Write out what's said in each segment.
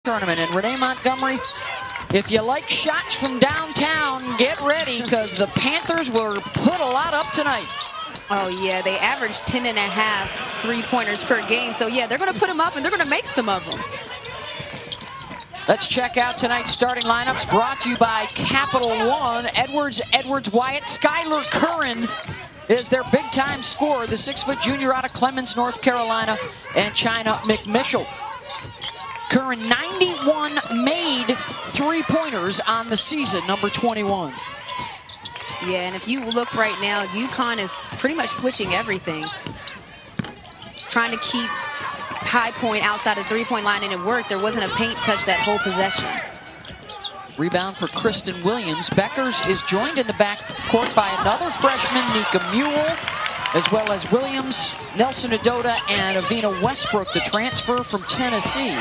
tournament. And Renee Montgomery, if you like shots from downtown, get ready, because the Panthers will put a lot up tonight. Oh, yeah, they averaged 10.5 three-pointers per game. So, yeah, they're going to put them up, and they're going to make some of them. Let's check out tonight's starting lineups, brought to you by Capital One. Edwards, Wyatt, Skylar Curran is their big-time scorer, the 6-foot junior out of Clemens, North Carolina, and China McMichel. Curran, 91 made three-pointers on the season, number 21. Yeah, and if you look right now, UConn is pretty much switching everything, trying to keep High Point outside the three-point line, and it worked. There wasn't a paint touch that whole possession. Rebound for Kristen Williams. Beckers is joined in the backcourt by another freshman, Nika Mule, as well as Williams, Nelson Adota, and Avina Westbrook, the transfer from Tennessee.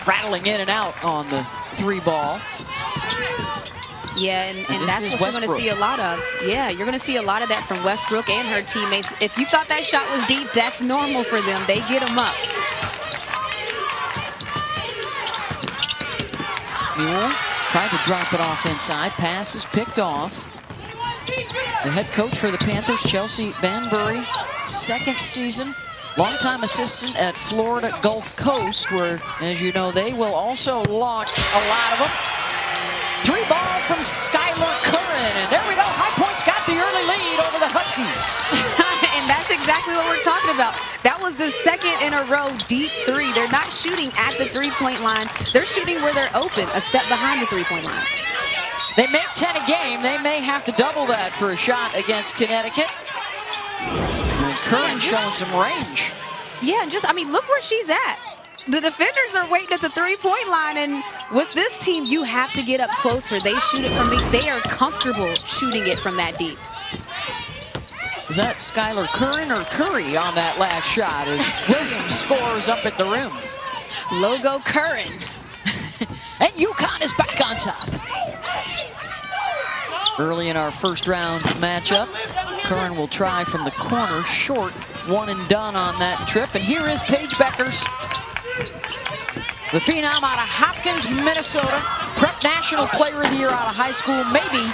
Rattling in and out on the three ball. Yeah, and that's what you're going to see a lot of. Yeah, you're going to see a lot of that from Westbrook and her teammates. If you thought that shot was deep, that's normal for them. They get them up. Mule tried to drop it off inside. Pass is picked off. The head coach for the Panthers, Chelsea Banbury, second season, longtime assistant at Florida Gulf Coast, where, as you know, they will also launch a lot of them. Three ball from Skylar Curran, and there we go. High Point's got the early lead over the Huskies. And that's exactly what we're talking about. That was the second in a row deep three. They're not shooting at the three-point line. They're shooting where they're open, a step behind the three-point line. They make 10 a game. They may have to double that for a shot against Connecticut. And Curran showing some range. Yeah, and just, I mean, look where she's at. The defenders are waiting at the three-point line, and with this team, you have to get up closer. They shoot it from deep. They are comfortable shooting it from that deep. Is that Skylar Curran or Curry on that last shot as Williams scores up at the rim? Logo Curran. And UConn is back on top. Early in our first round matchup, Curran will try from the corner, short, one and done on that trip. And here is Paige Beckers, the phenom out of Hopkins, Minnesota, Prep National Player of the Year out of high school, maybe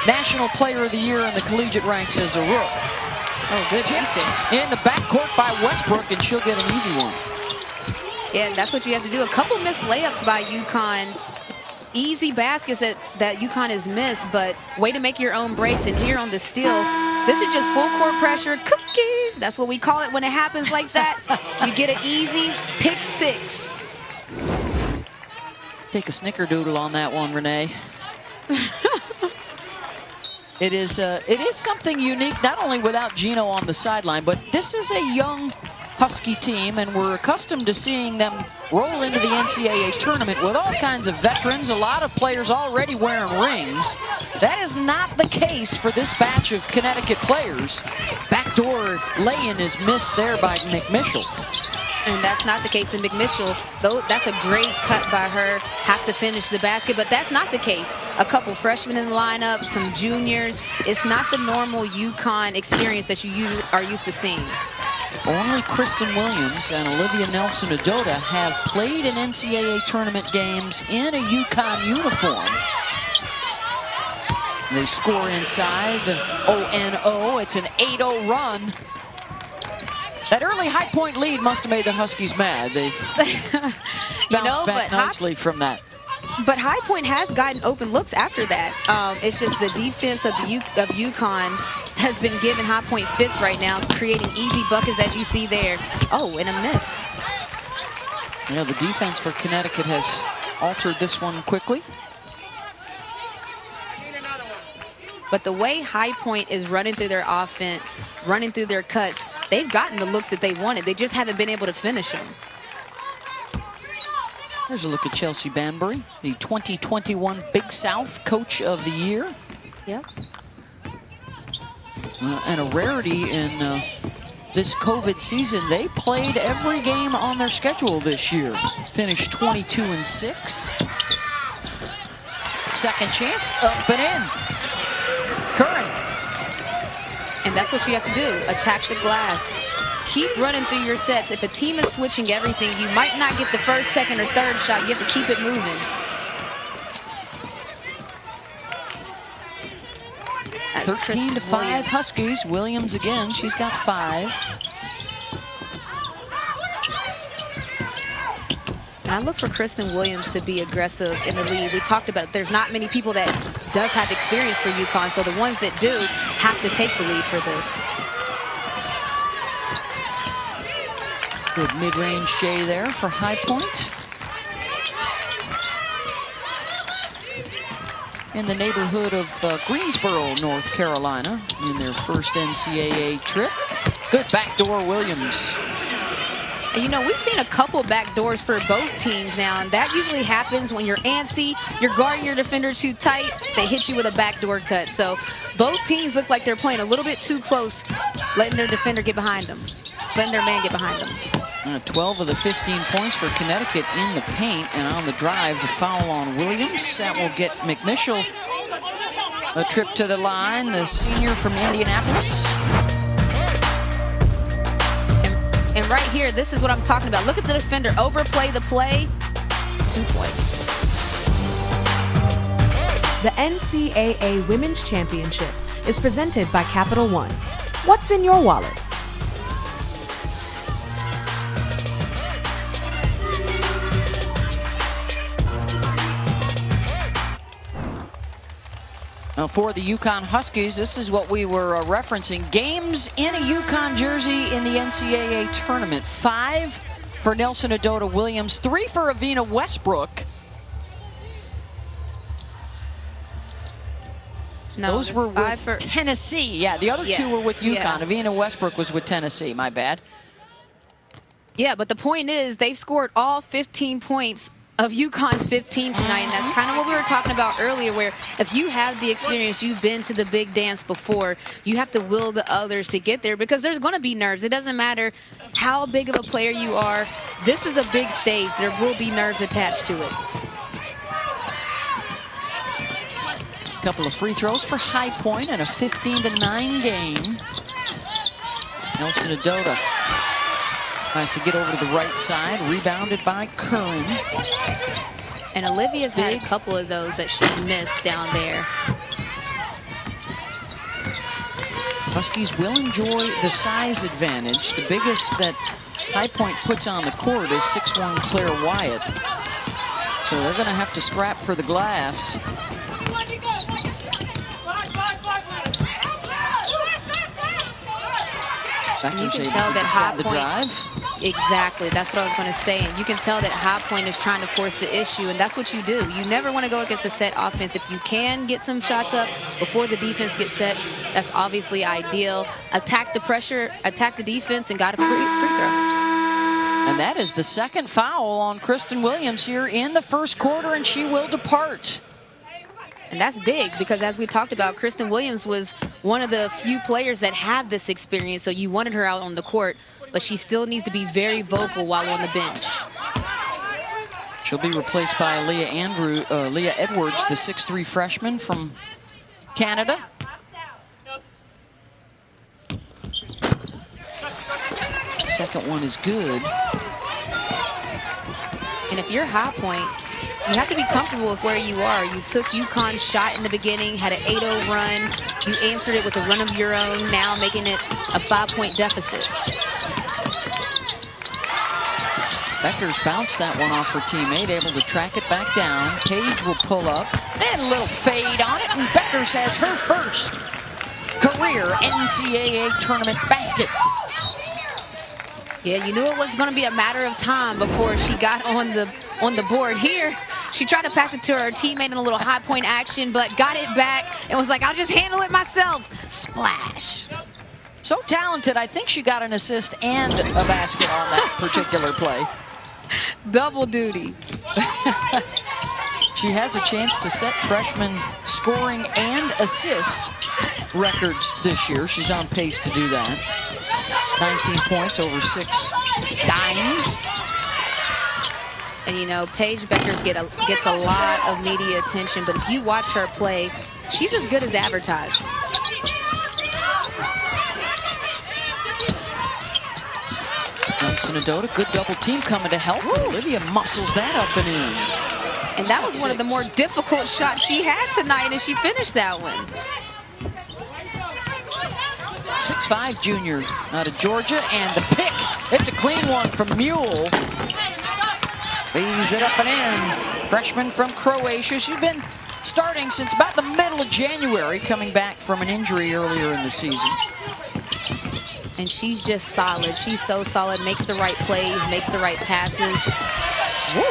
National Player of the Year in the collegiate ranks as a rook. Oh, good defense. In the backcourt by Westbrook, and she'll get an easy one. Yeah, that's what you have to do. A couple missed layups by UConn. Easy baskets that UConn has missed, but way to make your own breaks. And here on the steal, this is just full court pressure. Cookies. That's what we call it when it happens like that. You get an easy pick six. Take a snickerdoodle on that one, Renee. It is something unique, not only without Gino on the sideline, but this is a young Husky team, and we're accustomed to seeing them roll into the NCAA tournament with all kinds of veterans, a lot of players already wearing rings. That is not the case for this batch of Connecticut players. Backdoor lay-in is missed there by McMichel. And that's not the case in McMichel. Though that's a great cut by her. Have to finish the basket, but that's not the case. A couple freshmen in the lineup, some juniors. It's not the normal UConn experience that you usually are used to seeing. Only Kristen Williams and Olivia Nelson Adota have played in NCAA tournament games in a UConn uniform. They score inside, O-N-O. It's an 8-0 run. That early High Point lead must have made the Huskies mad. They've bounced back nicely from that. But High Point has gotten open looks after that. It's just the defense of UConn has been giving High Point fits right now, creating easy buckets as you see there. Oh, and a miss. Yeah, the defense for Connecticut has altered this one quickly. But the way High Point is running through their offense, running through their cuts, they've gotten the looks that they wanted. They just haven't been able to finish them. Here's a look at Chelsea Banbury, the 2021 Big South Coach of the Year. Yep. And a rarity in this COVID season. They played every game on their schedule this year. Finished 22-6. Second chance, up and in. Curran. And that's what you have to do, attack the glass. keep running through your sets. If a team is switching everything, you might not get the first, second, or third shot. You have to keep it moving. 13-5 Huskies. Williams again. She's got 5. And I look for Kristen Williams to be aggressive in the lead. We talked about it. There's not many people that does have experience for UConn, so the ones that do have to take the lead for this. Good mid-range J there for High Point. In the neighborhood of Greensboro, North Carolina, in their first NCAA trip. Good backdoor Williams. And you know, we've seen a couple backdoors for both teams now, and that usually happens when you're antsy, you're guarding your defender too tight, they hit you with a backdoor cut. So both teams look like they're playing a little bit too close, letting their defender get behind them, letting their man get behind them. 12 of the 15 points for Connecticut in the paint, and on the drive, the foul on Williams. That will get McMichel a trip to the line, the senior from Indianapolis. And right here, this is what I'm talking about. Look at the defender, overplay the play, 2 points. The NCAA Women's Championship is presented by Capital One. What's in your wallet? Now for the UConn Huskies, this is what we were referencing. Games in a UConn jersey in the NCAA tournament. 5 for Nelson Adota Williams, 3 for Avina Westbrook. No, those were with Tennessee. Yeah, the other 2 were with UConn. Yeah. Avina Westbrook was with Tennessee, my bad. Yeah, but the point is they've scored all 15 points of UConn's 15 tonight, and that's kind of what we were talking about earlier, where if you have the experience, you've been to the big dance before, you have to will the others to get there, because there's going to be nerves. It doesn't matter how big of a player you are. This is a big stage. There will be nerves attached to it. A couple of free throws for High Point and a 15-9 game. Nelson Adota tries to get over to the right side, rebounded by Curran. And Olivia's had a couple of those that she's missed down there. Huskies will enjoy the size advantage. The biggest that High Point puts on the court is 6'1" Claire Wyatt. So they're going to have to scrap for the glass. And you can tell that High Point, exactly, that's what I was going to say. And you can tell that High Point is trying to force the issue, and that's what you do. You never want to go against a set offense. If you can get some shots up before the defense gets set, that's obviously ideal. Attack the pressure, attack the defense, and got a free throw. And that is the second foul on Kristen Williams here in the first quarter, and she will depart. And that's big, because as we talked about, Kristen Williams was one of the few players that had this experience, so you wanted her out on the court, but she still needs to be very vocal while on the bench. She'll be replaced by Leah Edwards, the 6'3" freshman from Canada. Second one is good. And if you're High Point, you have to be comfortable with where you are. You took UConn's shot in the beginning, had an 8-0 run. You answered it with a run of your own, now making it a 5-point deficit. Beckers bounced that one off her teammate, able to track it back down. Page will pull up, and a little fade on it, and Beckers has her first career NCAA tournament basket. Yeah, you knew it was going to be a matter of time before she got on the board here. She tried to pass it to her teammate in a little High Point action, but got it back and was like, I'll just handle it myself. Splash. So talented, I think she got an assist and a basket on that particular play. Double duty. She has a chance to set freshman scoring and assist records this year. She's on pace to do that. 19 points over 6 dimes. And you know, Paige Beckers gets a lot of media attention, but if you watch her play, she's as good as advertised. Minnesota. Good double team coming to help. Olivia muscles that up and in. And that was one of the more difficult shots she had tonight, and she finished that one. 6'5" junior out of Georgia, and the pick. It's a clean one from Mule. Leaves it up and in. Freshman from Croatia. She's been starting since about the middle of January, coming back from an injury earlier in the season. And she's just solid. She's so solid, makes the right plays, makes the right passes. Woo.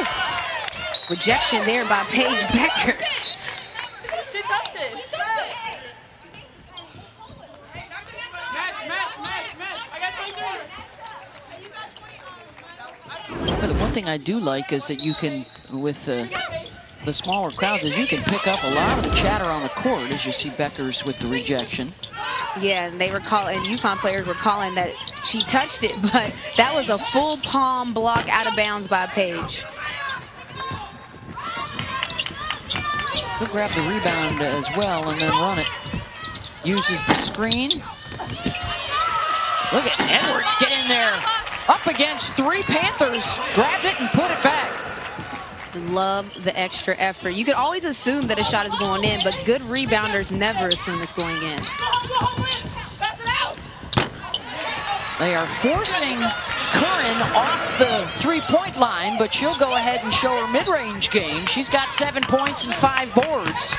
Rejection there by Paige Beckers. But the one thing I do like is that you can, with the smaller crowds, is you can pick up a lot of the chatter on the court as you see Beckers with the rejection. Yeah, and they were calling, UConn players were calling that she touched it, but that was a full palm block out of bounds by Paige. She'll grab the rebound as well and then run it. Uses the screen. Look at Edwards get in there. Up against 3 Panthers. Grabbed it and put it back. Love the extra effort. You could always assume that a shot is going in, but good rebounders never assume it's going in. They are forcing Curran off the three-point line, but she'll go ahead and show her mid-range game. She's got 7 points and 5 boards.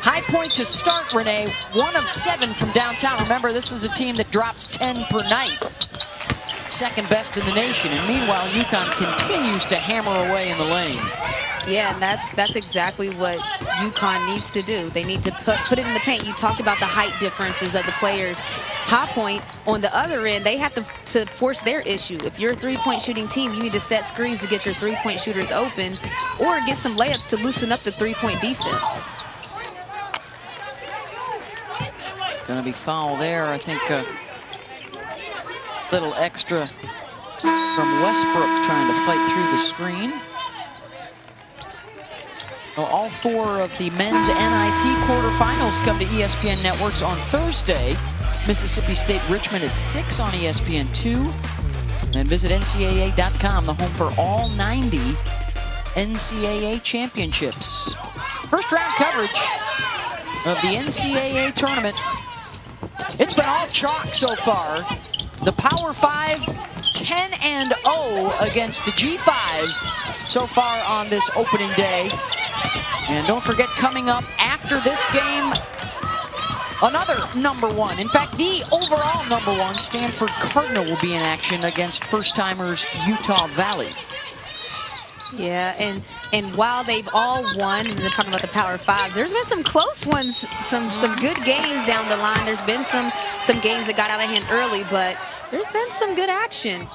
High point to start, Renee. 1 of 7 from downtown. Remember, this is a team that drops 10 per night. Second best in the nation, and meanwhile UConn continues to hammer away in the lane. Yeah, and that's exactly what UConn needs to do. They need to put it in the paint. You talked about the height differences of the players. High point on the other end, they have to force their issue. If you're a three-point shooting team, you need to set screens to get your three-point shooters open, or get some layups to loosen up the three-point defense. Gonna be foul there, I think. Little extra from Westbrook trying to fight through the screen. Well, all 4 of the men's NIT quarterfinals come to ESPN Networks on Thursday. Mississippi State Richmond at 6 on ESPN2. And visit NCAA.com, the home for all 90 NCAA championships. First round coverage of the NCAA tournament. It's been all chalk so far. The Power 5, 10-0 against the G5 so far on this opening day. And don't forget, coming up after this game, another #1. In fact, the overall #1, Stanford Cardinal, will be in action against first-timers Utah Valley. Yeah, and while they've all won, and they're talking about the Power 5s, there's been some close ones, some good games down the line. There's been some games that got out of hand early, but there's been some good action.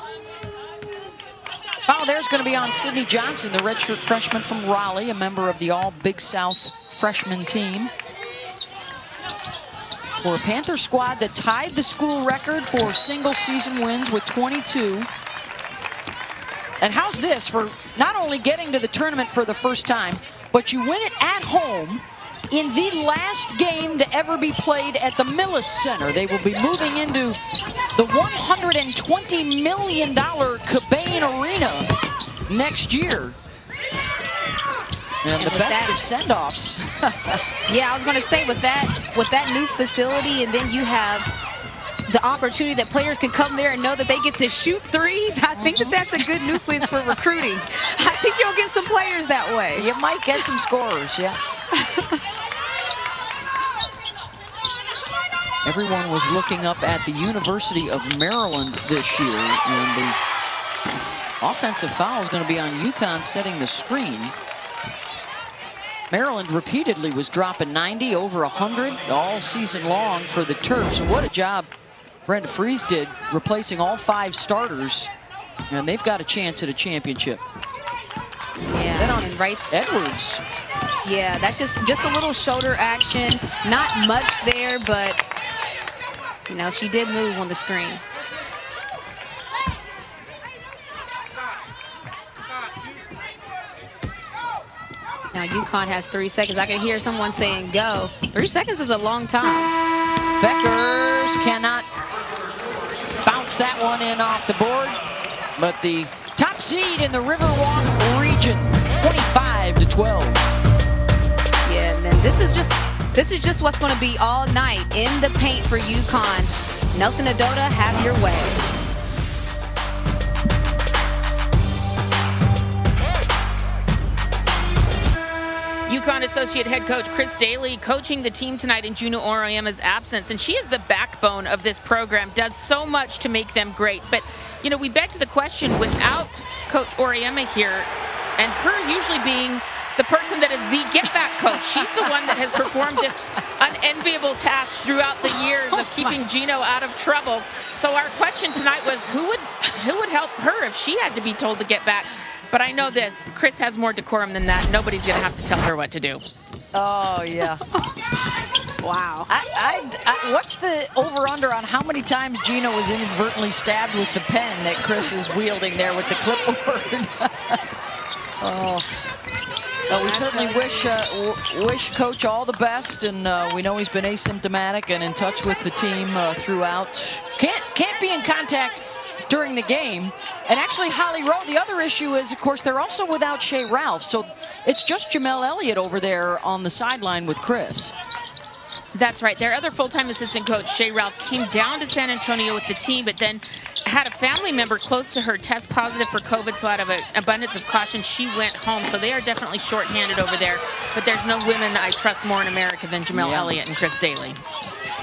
Foul there's going to be on Sydney Johnson, the redshirt freshman from Raleigh, a member of the All-Big South freshman team. For a Panther squad that tied the school record for single-season wins with 22. And how's this for not only getting to the tournament for the first time, but you win it at home in the last game to ever be played at the Millis Center. They will be moving into the $120 million Cabane Arena next year. And the best of send-offs. Yeah, I was going to say, with that new facility, and then you have the opportunity that players can come there and know that they get to shoot threes. I think that's a good nucleus for recruiting. I think you'll get some players that way. You might get some scorers, yeah. Everyone was looking up at the University of Maryland this year, and the offensive foul is going to be on UConn setting the screen. Maryland repeatedly was dropping 90, over 100 all season long for the Terps. So what a job Brenda Fries did replacing all 5 starters, and they've got a chance at a championship. Yeah, then on and right, Edwards. Yeah, that's just a little shoulder action. Not much there, but you know, she did move on the screen. Now UConn has 3 seconds. I can hear someone saying go. 3 seconds is a long time. Beckers cannot bounce that one in off the board. But the top seed in the Riverwalk region, 25-12. Yeah, and then this is just what's going to be all night in the paint for UConn. Nelson Adota, have your way. UConn Associate Head Coach Chris Daly coaching the team tonight in Juno Oriema's absence, and she is the backbone of this program, does so much to make them great. But, you know, we beg to the question, without Coach Oriema here, and her usually being the person that is the get-back coach, she's the one that has performed this unenviable task throughout the years of keeping Gino out of trouble. So our question tonight was, who would help her if she had to be told to get back? But I know this, Chris has more decorum than that. Nobody's going to have to tell her what to do. Oh, yeah. Wow. What's the over-under on how many times Gino was inadvertently stabbed with the pen that Chris is wielding there with the clipboard? Oh. Well, we certainly wish Coach all the best, and we know he's been asymptomatic and in touch with the team throughout. Can't be in contact during the game. And actually, Holly Rowe, the other issue is, of course, they're also without Shea Ralph. So it's just Jamel Elliott over there on the sideline with Chris. That's right. Their other full-time assistant coach, Shea Ralph, came down to San Antonio with the team, but then had a family member close to her test positive for COVID, so out of an abundance of caution, she went home. So they are definitely shorthanded over there, but there's no women I trust more in America than Jamel Elliott and Chris Daly.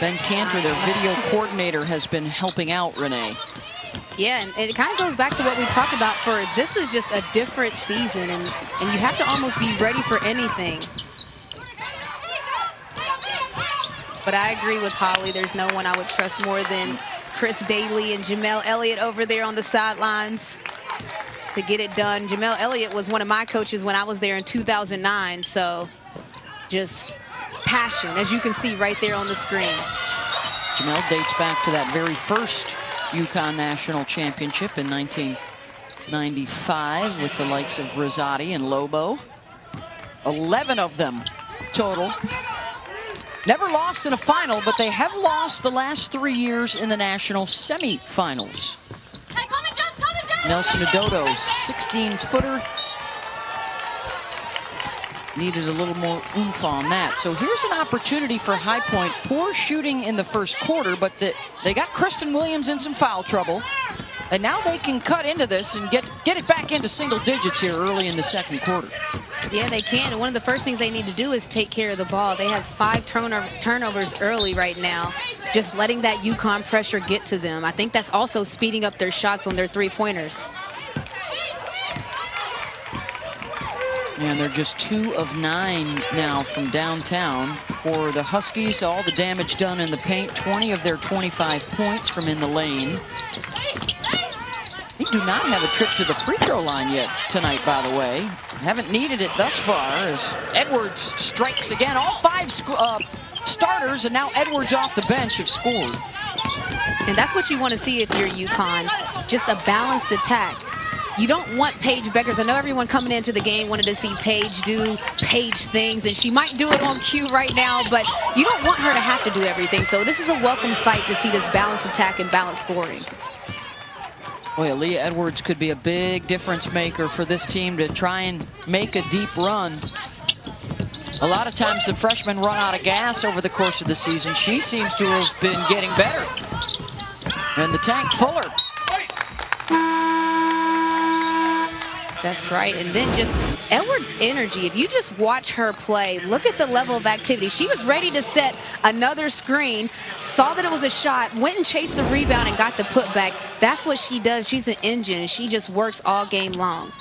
Ben Cantor, their video coordinator, has been helping out Renee. Yeah, and it kind of goes back to what we talked about for this is just a different season, and you have to almost be ready for anything. But I agree with Holly. There's no one I would trust more than Chris Daly and Jamel Elliott over there on the sidelines to get it done. Jamel Elliott was one of my coaches when I was there in 2009, so just passion, as you can see right there on the screen. Jamel dates back to that very first UConn National Championship in 1995 with the likes of Rosati and Lobo. 11 of them total. Never lost in a final, but they have lost the last 3 years in the national semifinals. Nelson Adota, 16-footer. Needed a little more oomph on that. So here's an opportunity for High Point. Poor shooting in the first quarter, but they got Kristen Williams in some foul trouble. And now they can cut into this and get it back into single digits here early in the second quarter. Yeah, they can. And one of the first things they need to do is take care of the ball. They have 5 turnovers early right now, just letting that UConn pressure get to them. I think that's also speeding up their shots on their three-pointers. And they're just 2 of 9 now from downtown for the Huskies. All the damage done in the paint. 20 of their 25 points from in the lane. They do not have a trip to the free throw line yet tonight, by the way. Haven't needed it thus far as Edwards strikes again. All 5 starters, and now Edwards off the bench, have scored. And that's what you want to see if you're UConn. Just a balanced attack. You don't want Paige Beckers. I know everyone coming into the game wanted to see Paige do Paige things, and she might do it on cue right now, but you don't want her to have to do everything. So this is a welcome sight to see this balanced attack and balanced scoring. Boy, Aaliyah Edwards could be a big difference maker for this team to try and make a deep run. A lot of times the freshmen run out of gas over the course of the season. She seems to have been getting better. And the tank fuller. That's right. And then just Edwards' energy. If you just watch her play, look at the level of activity. She was ready to set another screen, saw that it was a shot, went and chased the rebound and got the putback. That's what she does. She's an engine. She just works all game long.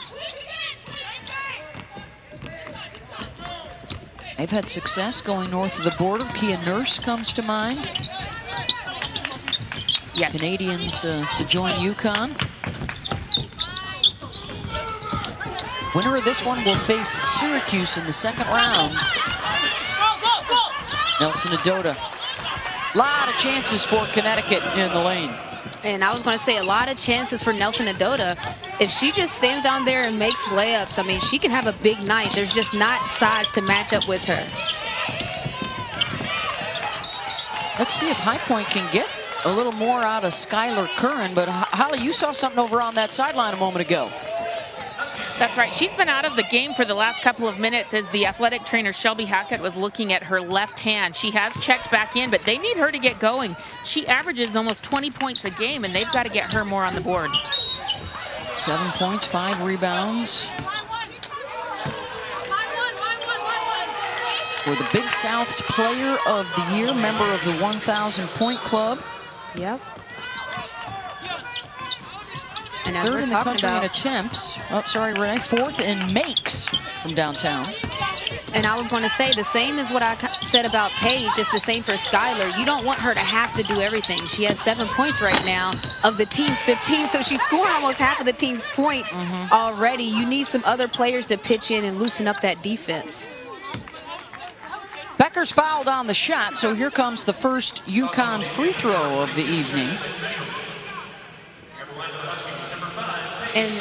They've had success going north of the border. Kia Nurse comes to mind. Yeah, Canadians to join UConn. Winner of this one will face Syracuse in the second round. Nelson Adota. A lot of chances for Connecticut in the lane. And I was going to say a lot of chances for Nelson Adota. If she just stands down there and makes layups, I mean, she can have a big night. There's just not size to match up with her. Let's see if High Point can get a little more out of Skylar Curran, but Holly, you saw something over on that sideline a moment ago. That's right. She's been out of the game for the last couple of minutes as the athletic trainer Shelby Hackett was looking at her left hand. She has checked back in, but they need her to get going. She averages almost 20 points a game, and they've got to get her more on the board. 7 points, 5 rebounds. For the Big South's Player of the Year, member of the 1,000 Point Club. Yep. And as Third we're in the talking country in about, attempts. Oh, sorry, Renee. Fourth in makes from downtown. and I was going to say the same as what I said about Paige, just the same for Skylar. You don't want her to have to do everything. She has 7 points right now of the team's 15, so she's scoring almost half of the team's points already. You need some other players to pitch in and loosen up that defense. Becker's fouled on the shot, so here comes the first UConn free throw of the evening. And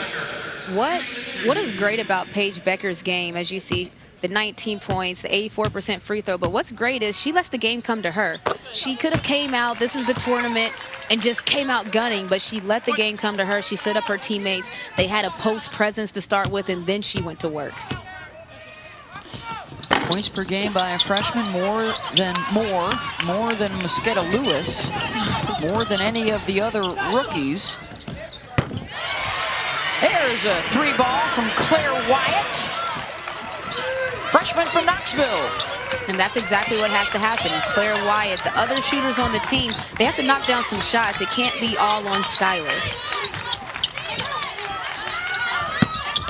what is great about Paige Becker's game, as you see, the 19 points, the 84% free throw, but what's great is she lets the game come to her. She could have came out, this is the tournament, and just came out gunning, but she let the game come to her. She set up her teammates. They had a post presence to start with, and then she went to work. Points per game by a freshman, more than Mosqueda Lewis, more than any of the other rookies. There's a 3-ball from Claire Wyatt, freshman from Knoxville. And that's exactly what has to happen. Claire Wyatt, the other shooters on the team, they have to knock down some shots. It can't be all on Skylar.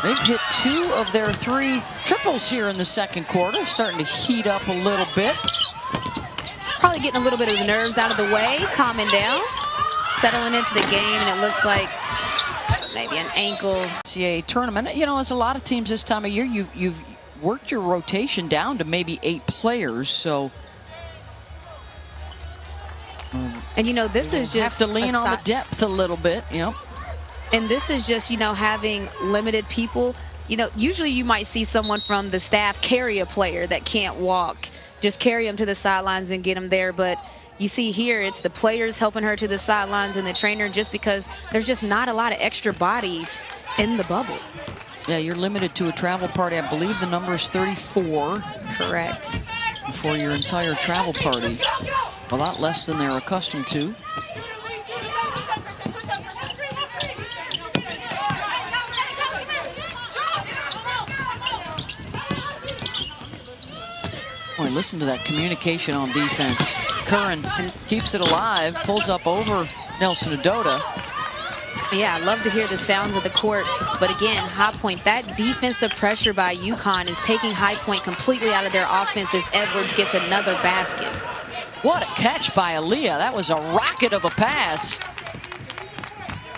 They've hit 2 of their 3 triples here in the second quarter, starting to heat up a little bit. Probably getting a little bit of the nerves out of the way, calming down, settling into the game, and it looks like maybe an ankle. NCAA tournament, you know, as a lot of teams this time of year, you've worked your rotation down to maybe 8 players, so. And you know, this is just have to lean on the depth a little bit, yep. And this is just, you know, having limited people. You know, usually you might see someone from the staff carry a player that can't walk, just carry them to the sidelines and get them there. But you see here, it's the players helping her to the sidelines and the trainer, just because there's just not a lot of extra bodies in the bubble. Yeah, you're limited to a travel party. I believe the number is 34. Correct. For your entire travel party. A lot less than they're accustomed to. Boy, listen to that communication on defense. Curran keeps it alive, pulls up over Nelson Adota. Yeah, I love to hear the sounds of the court. But again, High Point, that defensive pressure by UConn is taking High Point completely out of their offense as Edwards gets another basket. What a catch by Aaliyah. That was a rocket of a pass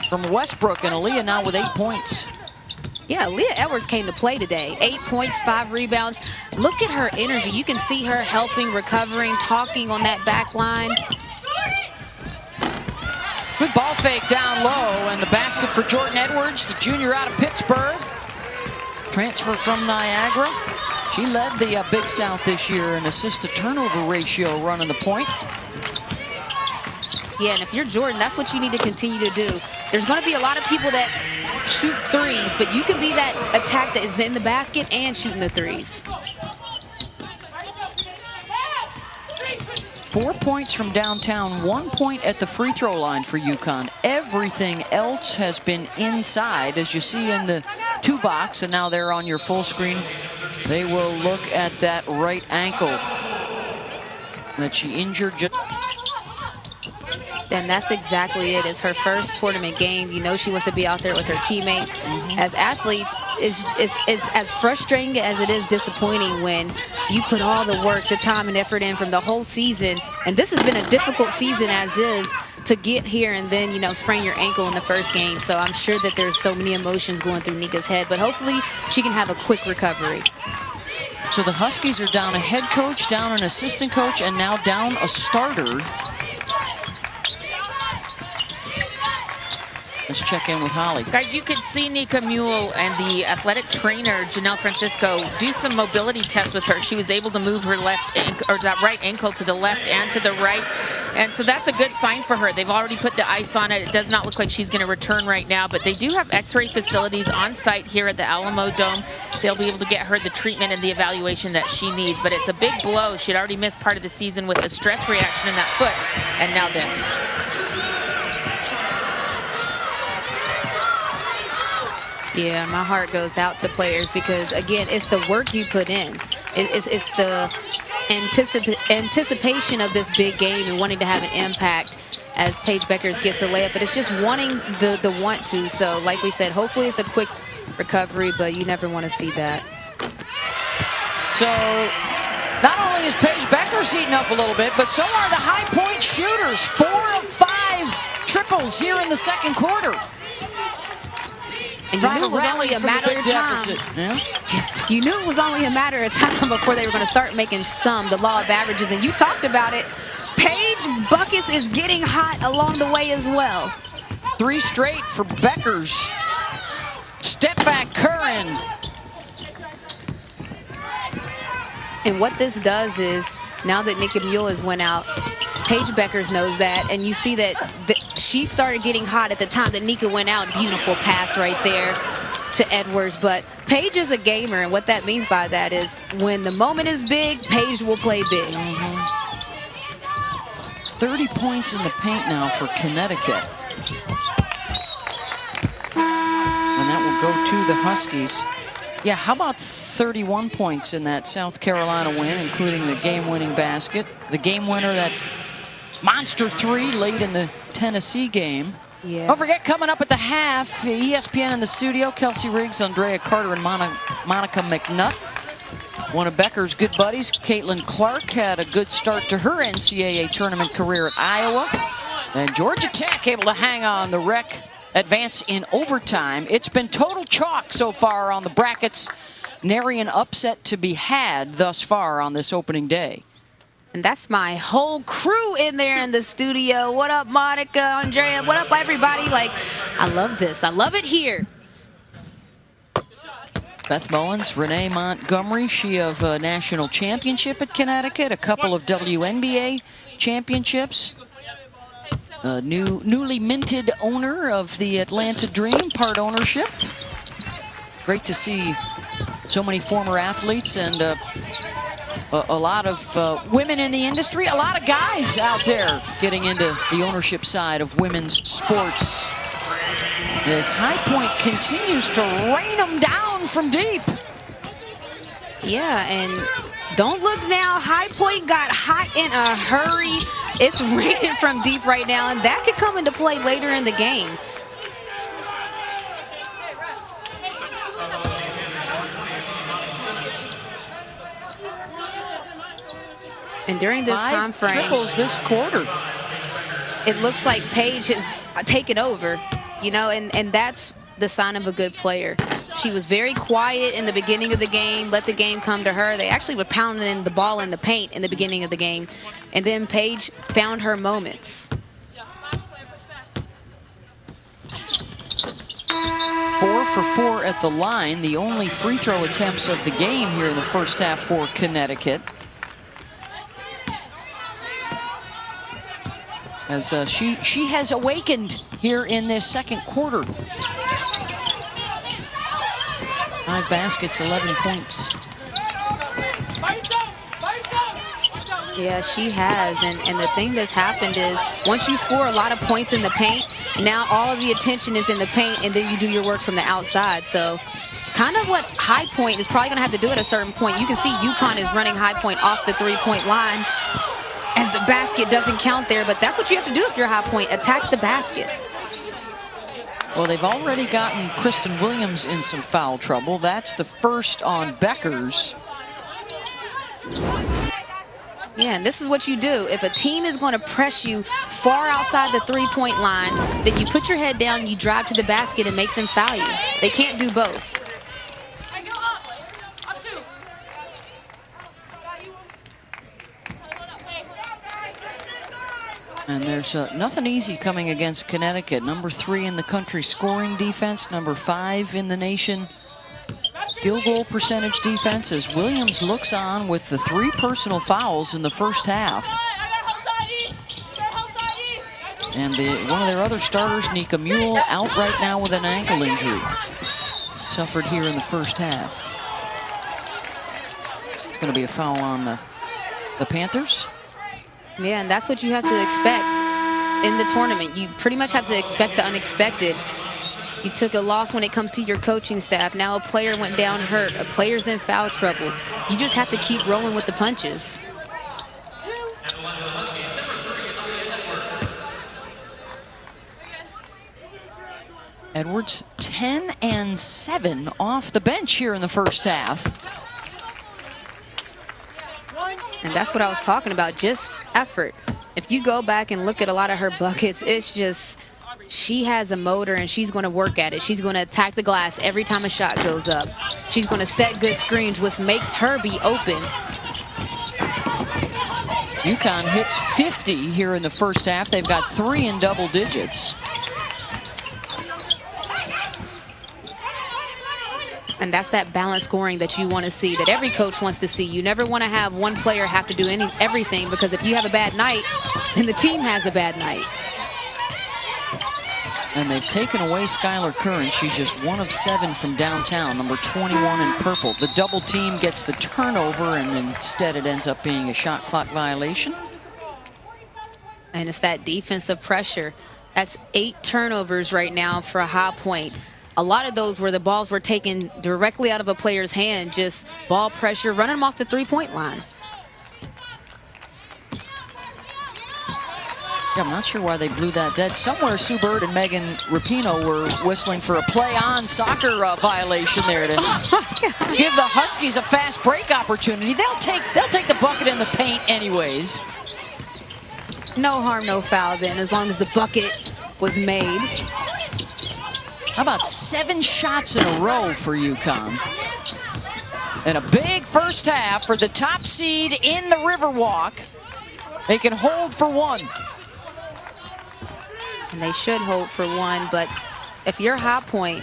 from Westbrook, and Aaliyah now with 8 points. Yeah, Aaliyah Edwards came to play today. 8 points, 5 rebounds. Look at her energy. You can see her helping, recovering, talking on that back line. Good ball fake down low, and the basket for Jordan Edwards, the junior out of Pittsburgh. Transfer from Niagara. She led the Big South this year in assist-to-turnover ratio running the point. Yeah, and if you're Jordan, that's what you need to continue to do. There's going to be a lot of people that shoot threes, but you can be that attack that is in the basket and shooting the threes. 4 points from downtown, 1 point at the free throw line for UConn. Everything else has been inside, as you see in the 2-box, and now they're on your full screen. They will look at that right ankle that she injured. And that's exactly it. It's her first tournament game. You know she wants to be out there with her teammates. As athletes, it's as frustrating as it is disappointing when you put all the work, the time and effort in from the whole season. And this has been a difficult season as is to get here and then, you know, sprain your ankle in the first game. So I'm sure that there's so many emotions going through Nika's head, but hopefully she can have a quick recovery. So the Huskies are down a head coach, down an assistant coach, and now down a starter. Let's check in with Holly. Guys, you could see Nika Mule and the athletic trainer, Janelle Francisco, do some mobility tests with her. She was able to move her left ankle, or that right ankle, to the left and to the right. And so that's a good sign for her. They've already put the ice on it. It does not look like she's going to return right now, but they do have x-ray facilities on site here at the Alamo Dome. They'll be able to get her the treatment and the evaluation that she needs, but it's a big blow. She'd already missed part of the season with a stress reaction in that foot, and now this. Yeah, my heart goes out to players because, again, it's the work you put in. It's the anticipation of this big game and wanting to have an impact as Paige Beckers gets a layup, but it's just wanting the want to. So, like we said, hopefully it's a quick recovery, but you never want to see that. So, not only is Paige Beckers heating up a little bit, but so are the high-point shooters. 4 of 5 triples here in the second quarter. And you knew it was only a matter of time. Yeah. You knew it was only a matter of time before they were going to start making the law of averages. And you talked about it. Paige Buckets is getting hot along the way as well. 3 straight for Beckers. Step back Curran. And what this does is, now that Nika Muehlers went out, Paige Beckers knows that, and you see that she started getting hot at the time that Nika went out. Beautiful pass right there to Edwards, but Paige is a gamer, and what that means by that is when the moment is big, Paige will play big. 30 points in the paint now for Connecticut. And that will go to the Huskies. Yeah, how about 31 points in that South Carolina win, including the game-winning basket. The game winner, that monster 3 late in the Tennessee game. Yeah. Don't forget, coming up at the half, ESPN in the studio, Kelsey Riggs, Andrea Carter, and Monica McNutt. One of Becker's good buddies, Caitlin Clark, had a good start to her NCAA tournament career at Iowa. And Georgia Tech able to hang on. The Rec advance in overtime. It's been total chalk so far on the brackets. Nary an upset to be had thus far on this opening day. And that's my whole crew in there in the studio. What up, Monica, Andrea? What up, everybody? Like, I love this. I love it here. Beth Mullins, Renee Montgomery, she of national championship at Connecticut, a couple of WNBA championships. Newly minted owner of the Atlanta Dream, part ownership. Great to see so many former athletes and a lot of women in the industry, a lot of guys out there getting into the ownership side of women's sports. As High Point continues to rain them down from deep. Yeah, and don't look now. High Point got hot in a hurry. It's raining from deep right now, and that could come into play later in the game. And during this time frame, 5 triples this quarter. It looks like Paige has taken over, you know, and that's the sign of a good player. She was very quiet in the beginning of the game, let the game come to her. They actually were pounding the ball in the paint in the beginning of the game. And then Paige found her moments. 4 for 4 at the line. The only free throw attempts of the game here in the first half for Connecticut. As she has awakened here in this second quarter. 5 baskets, 11 points. Yeah, she has. And the thing that's happened is once you score a lot of points in the paint, now all of the attention is in the paint, and then you do your work from the outside. So kind of what High Point is probably going to have to do at a certain point. You can see UConn is running High Point off the three-point line as the basket doesn't count there, but that's what you have to do if you're High Point, attack the basket. Well, they've already gotten Kristen Williams in some foul trouble. That's the first on Beckers. Yeah, and this is what you do. If a team is going to press you far outside the three-point line, then you put your head down, you drive to the basket and make them foul you. They can't do both. And there's nothing easy coming against Connecticut. Number 3 in the country scoring defense, number 5 in the nation field goal percentage defense, as Williams looks on with the 3 personal fouls in the first half. And one of their other starters, Nika Mule, out right now with an ankle injury. Suffered here in the first half. It's going to be a foul on the Panthers. Yeah, and that's what you have to expect in the tournament. You pretty much have to expect the unexpected. You took a loss when it comes to your coaching staff. Now a player went down hurt. A player's in foul trouble. You just have to keep rolling with the punches. Edwards 10 and 7 off the bench here in the first half. And that's what I was talking about, just effort. If you go back and look at a lot of her buckets, it's just, she has a motor and she's going to work at it. She's going to attack the glass every time a shot goes up. She's going to set good screens, which makes her be open. UConn hits 50 here in the first half. They've got 3 in double digits. And that's that balanced scoring that you want to see, that every coach wants to see. You never want to have one player have to do everything, because if you have a bad night, then the team has a bad night. And they've taken away Skylar Curran. She's just 1 of 7 from downtown, number 21 in purple. The double team gets the turnover, and instead it ends up being a shot clock violation. And it's that defensive pressure. That's 8 turnovers right now for a High Point. A lot of those where the balls were taken directly out of a player's hand, just ball pressure, running them off the three-point line. Yeah, I'm not sure why they blew that dead. Somewhere Sue Bird and Megan Rapinoe were whistling for a play-on soccer violation there to give the Huskies a fast break opportunity. They'll take the bucket in the paint anyways. No harm, no foul then, as long as the bucket was made. How about 7 shots in a row for UConn? And a big first half for the top seed in the Riverwalk. They can hold for 1. And they should hold for 1, but if you're High Point,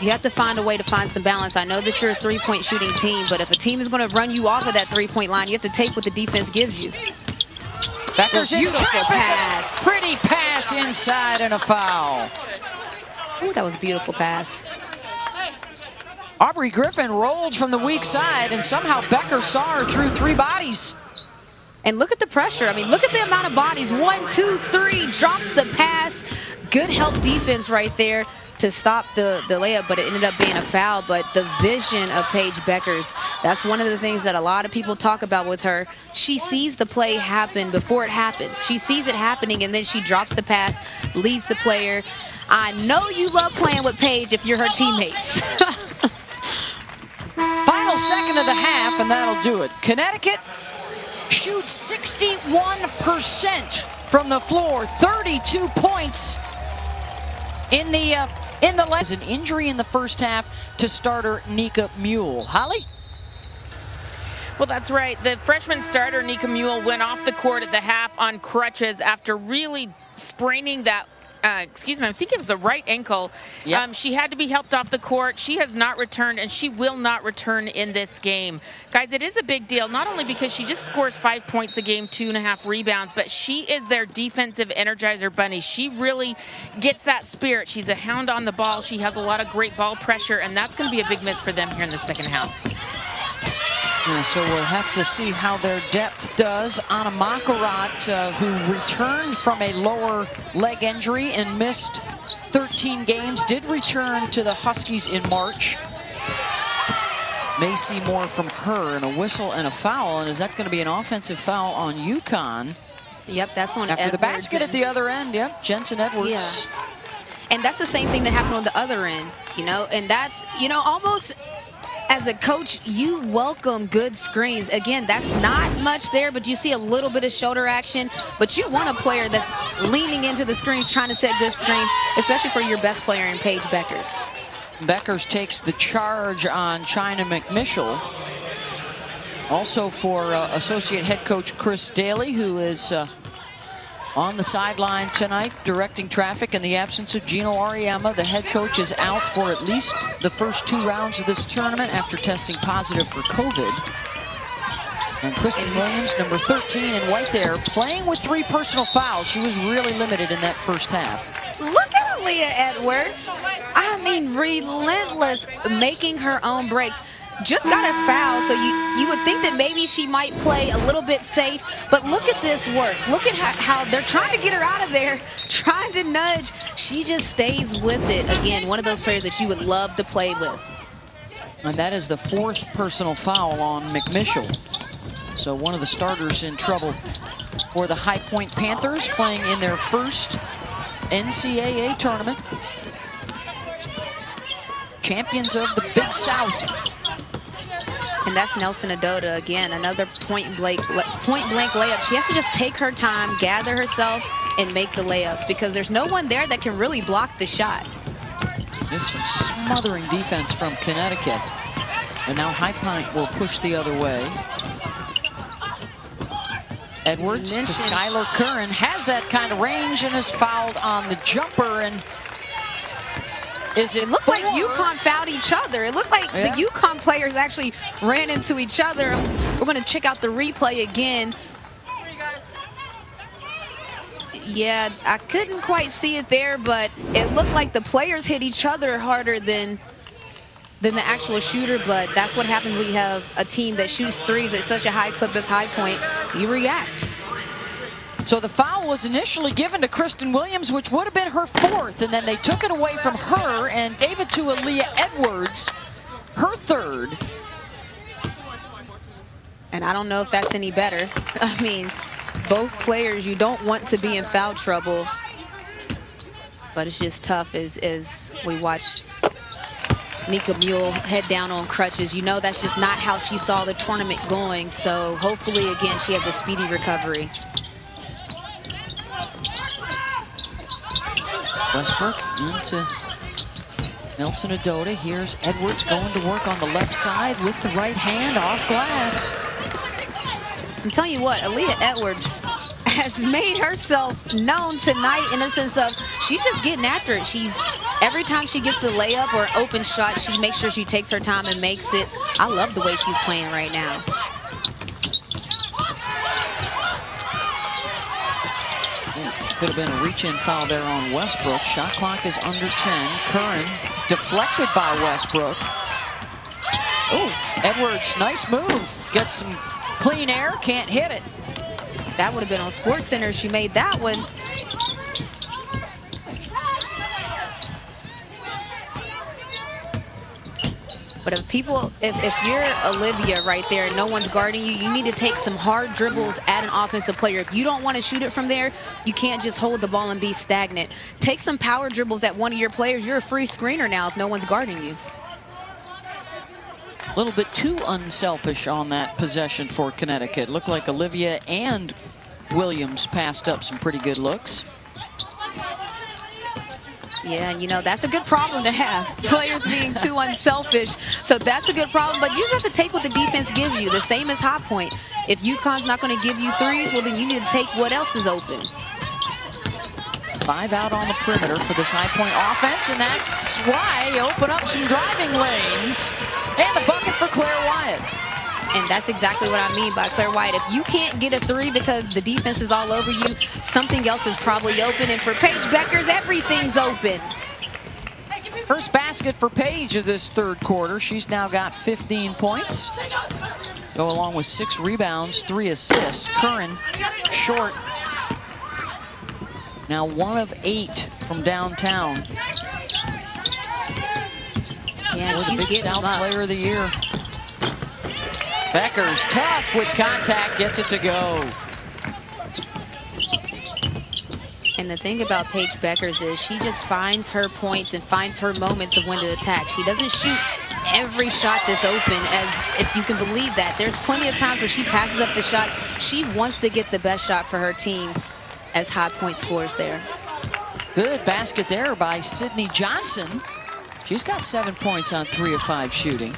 you have to find a way to find some balance. I know that you're a three-point shooting team, but if a team is going to run you off of that three-point line, you have to take what the defense gives you. Becker's in Beautiful pass. Pretty pass inside and a foul. Ooh, that was a beautiful pass. Aubrey Griffin rolled from the weak side, and somehow Becker saw her through 3 bodies. And look at the pressure. I mean, look at the amount of bodies. 1, 2, 3, drops the pass. Good help defense right there to stop the layup, but it ended up being a foul. But the vision of Paige Beckers, that's one of the things that a lot of people talk about with her. She sees the play happen before it happens. She sees it happening, and then she drops the pass, leads the player. I know you love playing with Paige if you're her teammates. Final second of the half, and that'll do it. Connecticut shoots 61% from the floor, 32 points in the last. An injury in the first half to starter Nika Mule. Holly? Well, that's right. The freshman starter, Nika Mule, went off the court at the half on crutches after really spraining that excuse me, I think it was the right ankle. Yep. She had to be helped off the court. She has not returned, and she will not return in this game. Guys, it is a big deal, not only because she just scores 5 points a game, 2.5 rebounds, but she is their defensive energizer bunny. She really gets that spirit. She's a hound on the ball. She has a lot of great ball pressure, and that's going to be a big miss for them here in the second half. Yeah, so we'll have to see how their depth does. Anna Makarat, who returned from a lower leg injury and missed 13 games, did return to the Huskies in March. May see more from her, and a whistle and a foul. And is that going to be an offensive foul on UConn? Yep, that's on After Edwards. the basket at the other end, yep, Jensen Edwards. Yeah. And that's the same thing that happened on the other end, you know, and that's, you know, almost as a coach, you welcome good screens. Again, that's not much there, but you see a little bit of shoulder action. But you want a player that's leaning into the screens, trying to set good screens, especially for your best player in Paige Beckers. Beckers takes the charge on China McMichel. Also for associate head coach Chris Daly, who is on the sideline tonight, directing traffic in the absence of Gino Auriemma. The head coach is out for at least the first 2 rounds of this tournament after testing positive for COVID. And Kristen Williams, number 13 in white there, playing with 3 personal fouls. She was really limited in that first half. Look at Aaliyah Edwards. I mean, relentless, making her own breaks. Just got a foul, so you would think that maybe she might play a little bit safe, but look at this work. Look at how they're trying to get her out of there, trying to nudge. She just stays with it. Again, one of those players that you would love to play with. And that is the 4th personal foul on McMichel. So one of the starters in trouble for the High Point Panthers, playing in their first NCAA tournament. Champions of the Big South. And that's Nelson Adota again, another point blank layup. She has to just take her time, gather herself, and make the layups because there's no one there that can really block the shot. There's some smothering defense from Connecticut. And now High Point will push the other way. Edwards to Skylar Curran, has that kind of range and is fouled on the jumper. And it looked like UConn fouled each other. It looked like the UConn players actually ran into each other. We're going to check out the replay again. Yeah, I couldn't quite see it there, but it looked like the players hit each other harder than the actual shooter, but that's what happens when you have a team that shoots threes at such a high clip as High Point. You react. So the foul was initially given to Kristen Williams, which would have been her 4th, and then they took it away from her and gave it to Aaliyah Edwards, her 3rd. And I don't know if that's any better. I mean, both players, you don't want to be in foul trouble, but it's just tough as we watch Nika Mule head down on crutches. You know that's just not how she saw the tournament going, so hopefully, again, she has a speedy recovery. Westbrook into Nelson Adota. Here's Edwards going to work on the left side with the right hand off glass. I'm telling you what, Aaliyah Edwards has made herself known tonight in the sense of she's just getting after it. Every time she gets a layup or an open shot, she makes sure she takes her time and makes it. I love the way she's playing right now. Could have been a reach-in foul there on Westbrook. Shot clock is under 10. Curran deflected by Westbrook. Oh, Edwards, nice move. Gets some clean air, can't hit it. That would have been on SportsCenter. She made that one. But if you're Olivia right there and no one's guarding you, you need to take some hard dribbles at an offensive player. If you don't want to shoot it from there, you can't just hold the ball and be stagnant. Take some power dribbles at one of your players. You're a free screener now if no one's guarding you. A little bit too unselfish on that possession for Connecticut. Looked like Olivia and Williams passed up some pretty good looks. Yeah, and you know, that's a good problem to have. Players being too unselfish. So that's a good problem, but you just have to take what the defense gives you, the same as High Point. If UConn's not going to give you threes, well, then you need to take what else is open. 5 out on the perimeter for this High Point offense, and that's why you open up some driving lanes. And the bucket for Claire Wyatt. And that's exactly what I mean by Claire Wyatt. If you can't get a three because the defense is all over you, something else is probably open. And for Paige Beckers, everything's open. First basket for Paige of this third quarter. She's now got 15 points. Go along with 6 rebounds, 3 assists. Curran short. Now 1 of 8 from downtown. Yeah, she's the Big getting South up. Player of the Year. Beckers, tough with contact, gets it to go. And the thing about Paige Beckers is she just finds her points and finds her moments of when to attack. She doesn't shoot every shot that's open, as if you can believe that. There's plenty of times where she passes up the shots. She wants to get the best shot for her team as High Point scores there. Good basket there by Sydney Johnson. She's got 7 points on 3 of 5 shooting.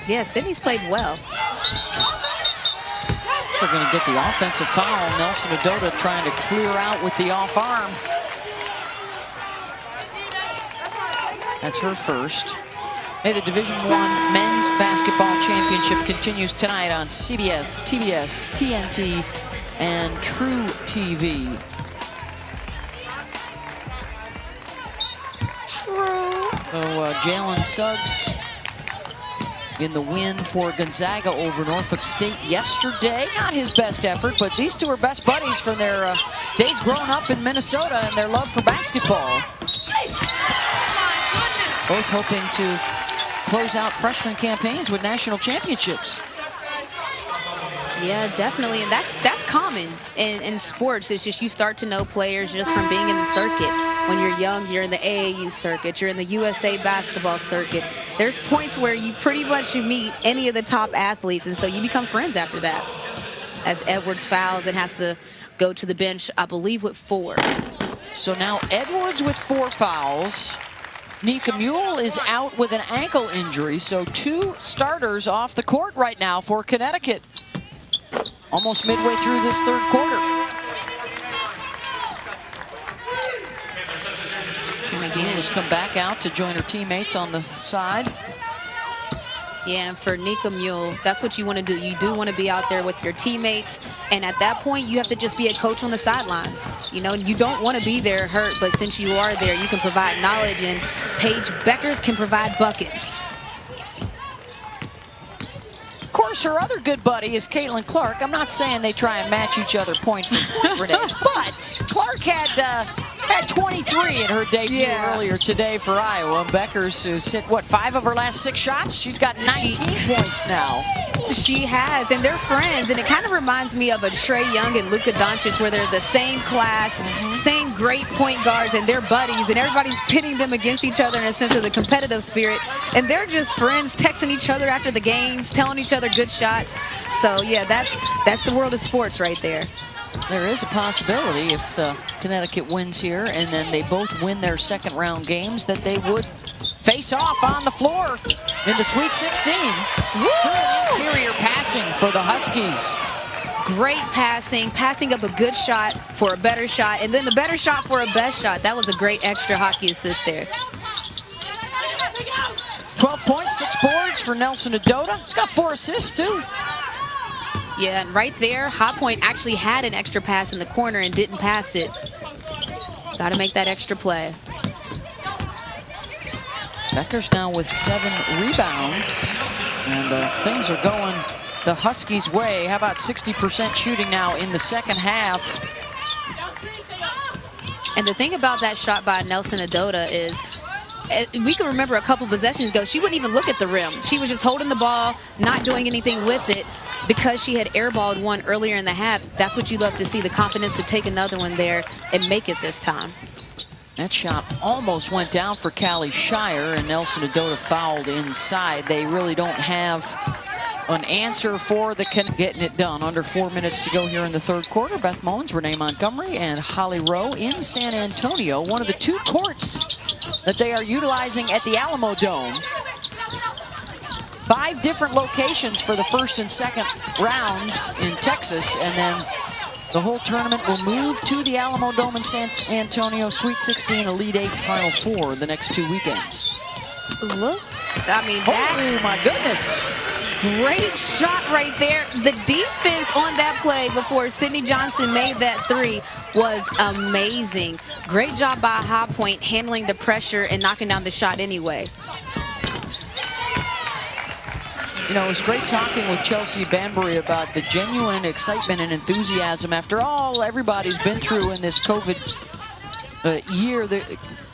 Yeah, Sydney's played well. They're going to get the offensive foul. Nelson Adota trying to clear out with the off arm. That's her first. Hey, the Division I Men's Basketball Championship continues tonight on CBS, TBS, TNT, and True TV. So Jalen Suggs in the win for Gonzaga over Norfolk State yesterday. Not his best effort, but these two are best buddies from their days growing up in Minnesota and their love for basketball. Both hoping to close out freshman campaigns with national championships. Yeah, definitely, and that's common in sports. It's just you start to know players just from being in the circuit. When you're young, you're in the AAU circuit, you're in the USA basketball circuit. There's points where you pretty much meet any of the top athletes, and so you become friends after that. As Edwards fouls and has to go to the bench, I believe, with 4. So now Edwards with 4 fouls. Nika Mule is out with an ankle injury, so 2 starters off the court right now for Connecticut. Almost midway through this third quarter. And again, just come back out to join her teammates on the side. Yeah, and for Nika Mule, that's what you want to do. You do want to be out there with your teammates, and at that point, you have to just be a coach on the sidelines. You know, you don't want to be there hurt, but since you are there, you can provide knowledge, and Paige Beckers can provide buckets. Of course, her other good buddy is Caitlin Clark. I'm not saying they try and match each other point for point grenades, but Clark had 23 in her debut earlier today for Iowa. Beckers has hit, what, 5 of her last 6 shots? She's got 19 points now. She has, and they're friends, and it kind of reminds me of a Trae Young and Luka Doncic, where they're the same class, same great point guards, and they're buddies, and everybody's pitting them against each other in a sense of the competitive spirit, and they're just friends, texting each other after the games, telling each other good shots. So yeah, that's the world of sports right there. There is a possibility if Connecticut wins here and then they both win their second round games that they would face off on the floor in the Sweet 16. Woo! Interior passing for the Huskies. Great passing up a good shot for a better shot, and then the better shot for a best shot. That was a great extra hockey assist there. 12 points, 6 boards for Nelson Adota. He's got 4 assists too. Yeah, and right there, High Point actually had an extra pass in the corner and didn't pass it. Got to make that extra play. Beckers now with 7 rebounds, and things are going the Huskies' way. How about 60% shooting now in the second half? And the thing about that shot by Nelson Adota is, we can remember a couple possessions ago, she wouldn't even look at the rim. She was just holding the ball, not doing anything with it, because she had airballed one earlier in the half. That's what you love to see, the confidence to take another one there and make it this time. That shot almost went down for Callie Shire, and Nelson Adota fouled inside. They really don't have an answer for the getting it done. Under 4 minutes to go here in the third quarter. Beth Mullins, Renee Montgomery, and Holly Rowe in San Antonio. One of the 2 courts that they are utilizing at the Alamo Dome. 5 different locations for the first and second rounds in Texas, and then the whole tournament will move to the Alamo Dome in San Antonio. Sweet 16, Elite 8, Final 4 the next 2 weekends. Look, I mean, oh my goodness. Great shot right there. The defense on that play before Sydney Johnson made that 3 was amazing. Great job by High Point handling the pressure and knocking down the shot anyway. You know, it was great talking with Chelsea Banbury about the genuine excitement and enthusiasm after all everybody's been through in this COVID year.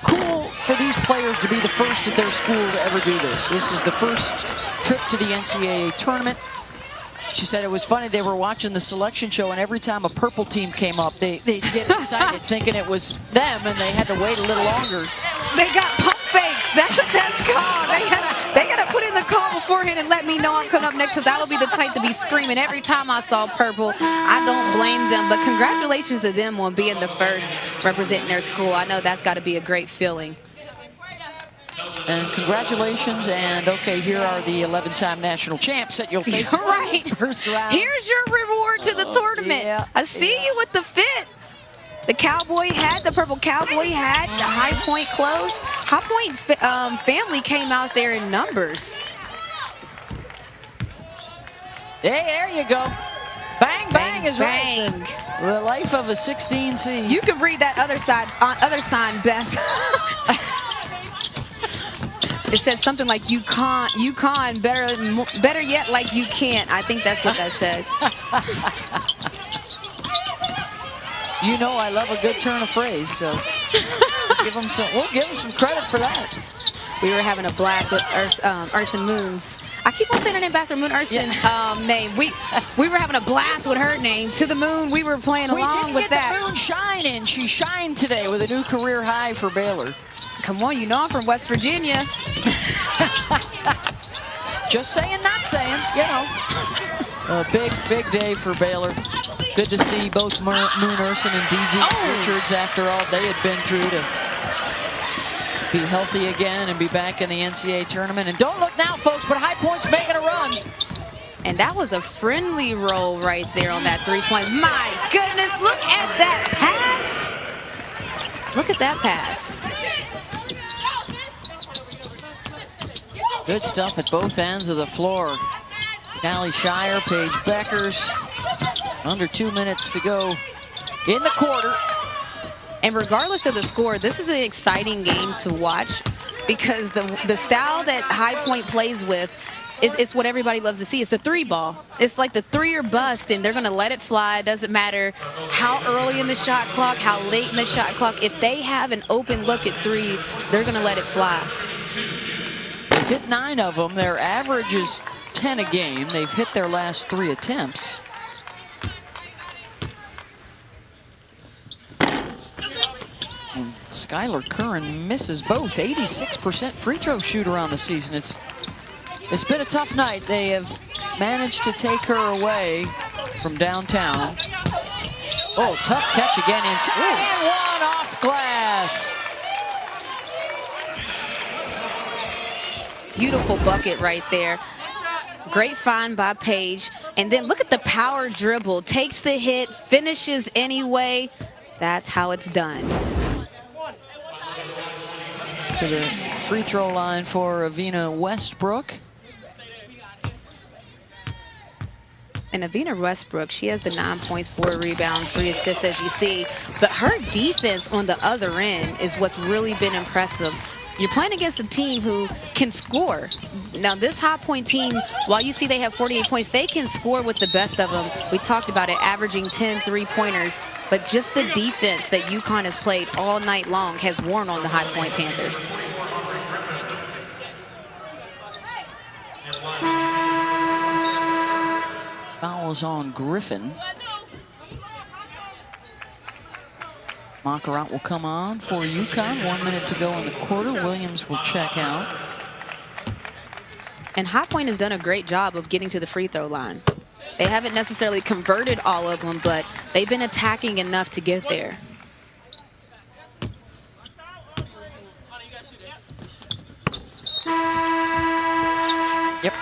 Cool for these players to be the first at their school to ever do this. This is the first trip to the NCAA tournament. She said it was funny, they were watching the selection show, and every time a purple team came up, they'd get excited thinking it was them, and they had to wait a little longer. They got pump fake. That's what that's called. They got to put in the call beforehand and let me know I'm coming up next, because I would be the type to be screaming every time I saw purple. I don't blame them, but congratulations to them on being the first representing their school. I know that's got to be a great feeling. And congratulations, and okay, here are the 11-time national champs that you'll face right. First round. Here's your reward to the tournament. Yeah, I see you with the fit. The cowboy hat, the purple cowboy hat, the High Point clothes. High Point family came out there in numbers. Hey, there you go. Bang, bang, is bang. Right. The life of a 16 seed. You can read that other sign, Beth. It said something like UConn, better yet, like you can't. I think that's what that said. You know I love a good turn of phrase, so we'll give them some credit for that. We were having a blast with Urson Moon's. I keep on saying her name, Ambassador Moon Urson's name. We were having a blast with her name. To the moon, we were playing along with that. We did get the moon shine in. She shined today with a new career high for Baylor. Come on, you know I'm from West Virginia. Just saying, not saying, you know. A big day for Baylor. Good to see both Moon Urson and DJ Richards after all they had been through to be healthy again and be back in the NCAA tournament. And don't look now, folks, but High Point's making a run. And that was a friendly roll right there on that three-point. My goodness, look at that pass. Look at that pass. Good stuff at both ends of the floor. Callie Shire, Paige Beckers. Under 2 minutes to go in the quarter. And regardless of the score, this is an exciting game to watch because the style that High Point plays with is what everybody loves to see. It's the three ball. It's like the three or bust, and they're going to let it fly. It doesn't matter how early in the shot clock, how late in the shot clock. If they have an open look at three, they're going to let it fly. They've hit 9 of them. Their average is 10 a game. They've hit their last 3 attempts. And Skylar Curran misses both. 86% free throw shooter on the season. It's been a tough night. They have managed to take her away from downtown. Oh, tough catch again inside. And one off glass. Beautiful bucket right there. Great find by Paige. And then look at the power dribble. Takes the hit, finishes anyway. That's how it's done. To the free throw line for Avina Westbrook. And Avina Westbrook, she has the 9 points, 4 rebounds, 3 assists, as you see. But her defense on the other end is what's really been impressive. You're playing against a team who can score. Now, this High Point team, while you see they have 48 points, they can score with the best of them. We talked about it, averaging 10 three-pointers. But just the defense that UConn has played all night long has worn on the High Point Panthers. Foul is on Griffin. Mockerat will come on for UConn. 1 minute to go in the quarter. Williams will check out. And High Point has done a great job of getting to the free throw line. They haven't necessarily converted all of them, but they've been attacking enough to get there. Yep.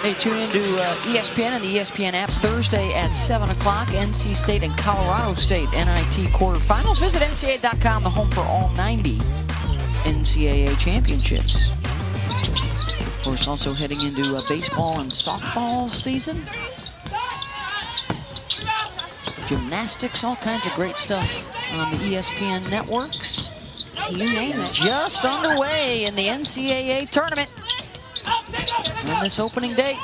Hey, tune into ESPN and the ESPN app Thursday at 7 o'clock. NC State and Colorado State NIT quarterfinals. Visit NCAA.com, the home for all 90 NCAA championships. Of course, also heading into baseball and softball season. Gymnastics, all kinds of great stuff on the ESPN networks. You name it. Just underway in the NCAA tournament on this opening day.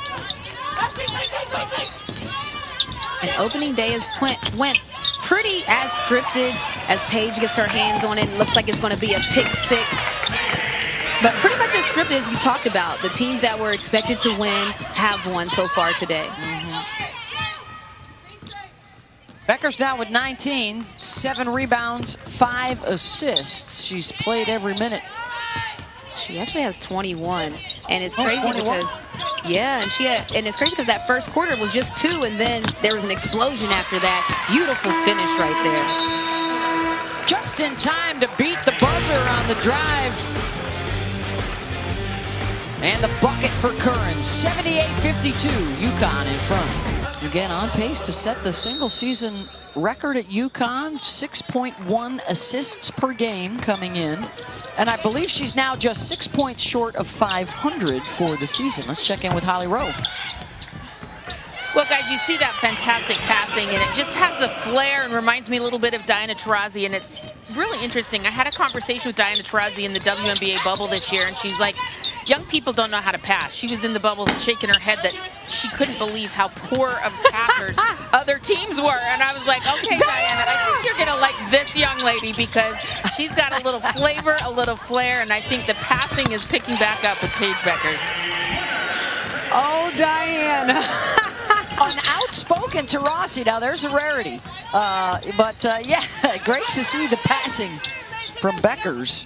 And opening day went pretty as scripted as Paige gets her hands on it. It looks like it's going to be a pick 6. But pretty much as scripted as you talked about. The teams that were expected to win have won so far today. Becker's now with 19, 7 rebounds, 5 assists. She's played every minute. She actually has 21, and it's crazy because, yeah, and it's crazy because that first quarter was just 2, and then there was an explosion after that. Beautiful finish right there. Just in time to beat the buzzer on the drive. And the bucket for Curran, 78-52, UConn in front. Again, on pace to set the single-season record at UConn, 6.1 assists per game coming in And I believe she's now just 6 points short of 500 for the season. Let's check in with Holly Rowe. Well, guys, you see that fantastic passing, and it just has the flair and reminds me a little bit of Diana Taurasi, and it's really interesting. I had a conversation with Diana Taurasi in the WNBA bubble this year, and she's like, young people don't know how to pass. She was in the bubble shaking her head that she couldn't believe how poor of passers other teams were. And I was like, okay, Diana, I think you're going to like this young lady because she's got a little flavor, a little flair, and I think the passing is picking back up with Paige Beckers. Oh, Diana. An outspoken Taurasi. Now, there's a rarity. Yeah, great to see the passing from Beckers.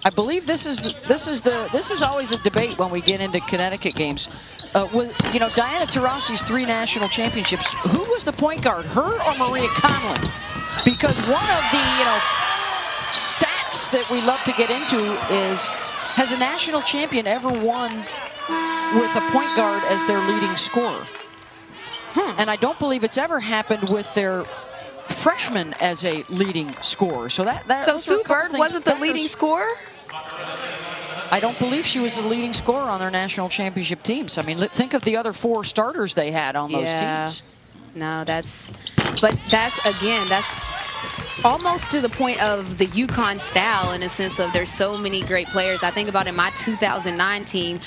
I believe this is always a debate when we get into Connecticut games. Diana Taurasi's 3 national championships. Who was the point guard, her or Maria Conlon? Because one of the stats that we love to get into is, has a national champion ever won with a point guard as their leading scorer? And I don't believe it's ever happened with their freshman as a leading scorer. So so Sue Bird wasn't the leading scorer? I don't believe she was the leading scorer on their national championship teams. I mean, think of the other 4 starters they had on those teams. No, that's almost to the point of the UConn style, in a sense of there's so many great players. I think about in my 2009 team,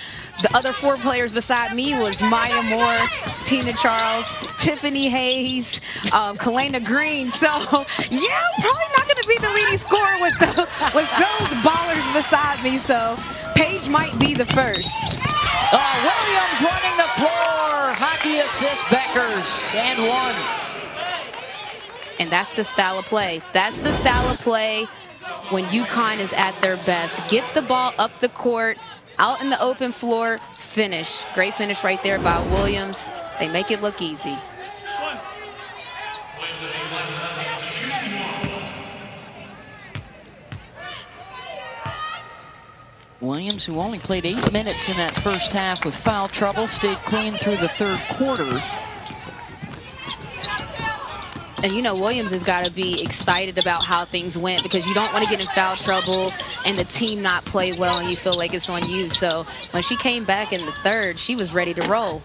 the other 4 players beside me was Maya Moore, Tina Charles, Tiffany Hayes, Kalena Green. So, yeah, I'm probably not going to be the leading scorer with those ballers beside me. So, Paige might be the first. Williams running the floor. Hockey assist Beckers, and 1. And that's the style of play. That's the style of play when UConn is at their best. Get the ball up the court, out in the open floor, finish. Great finish right there by Williams. They make it look easy. Williams, who only played 8 minutes in that first half with foul trouble, stayed clean through the 3rd quarter. And Williams has got to be excited about how things went, because you don't want to get in foul trouble and the team not play well and you feel like it's on you. So when she came back in the 3rd, she was ready to roll.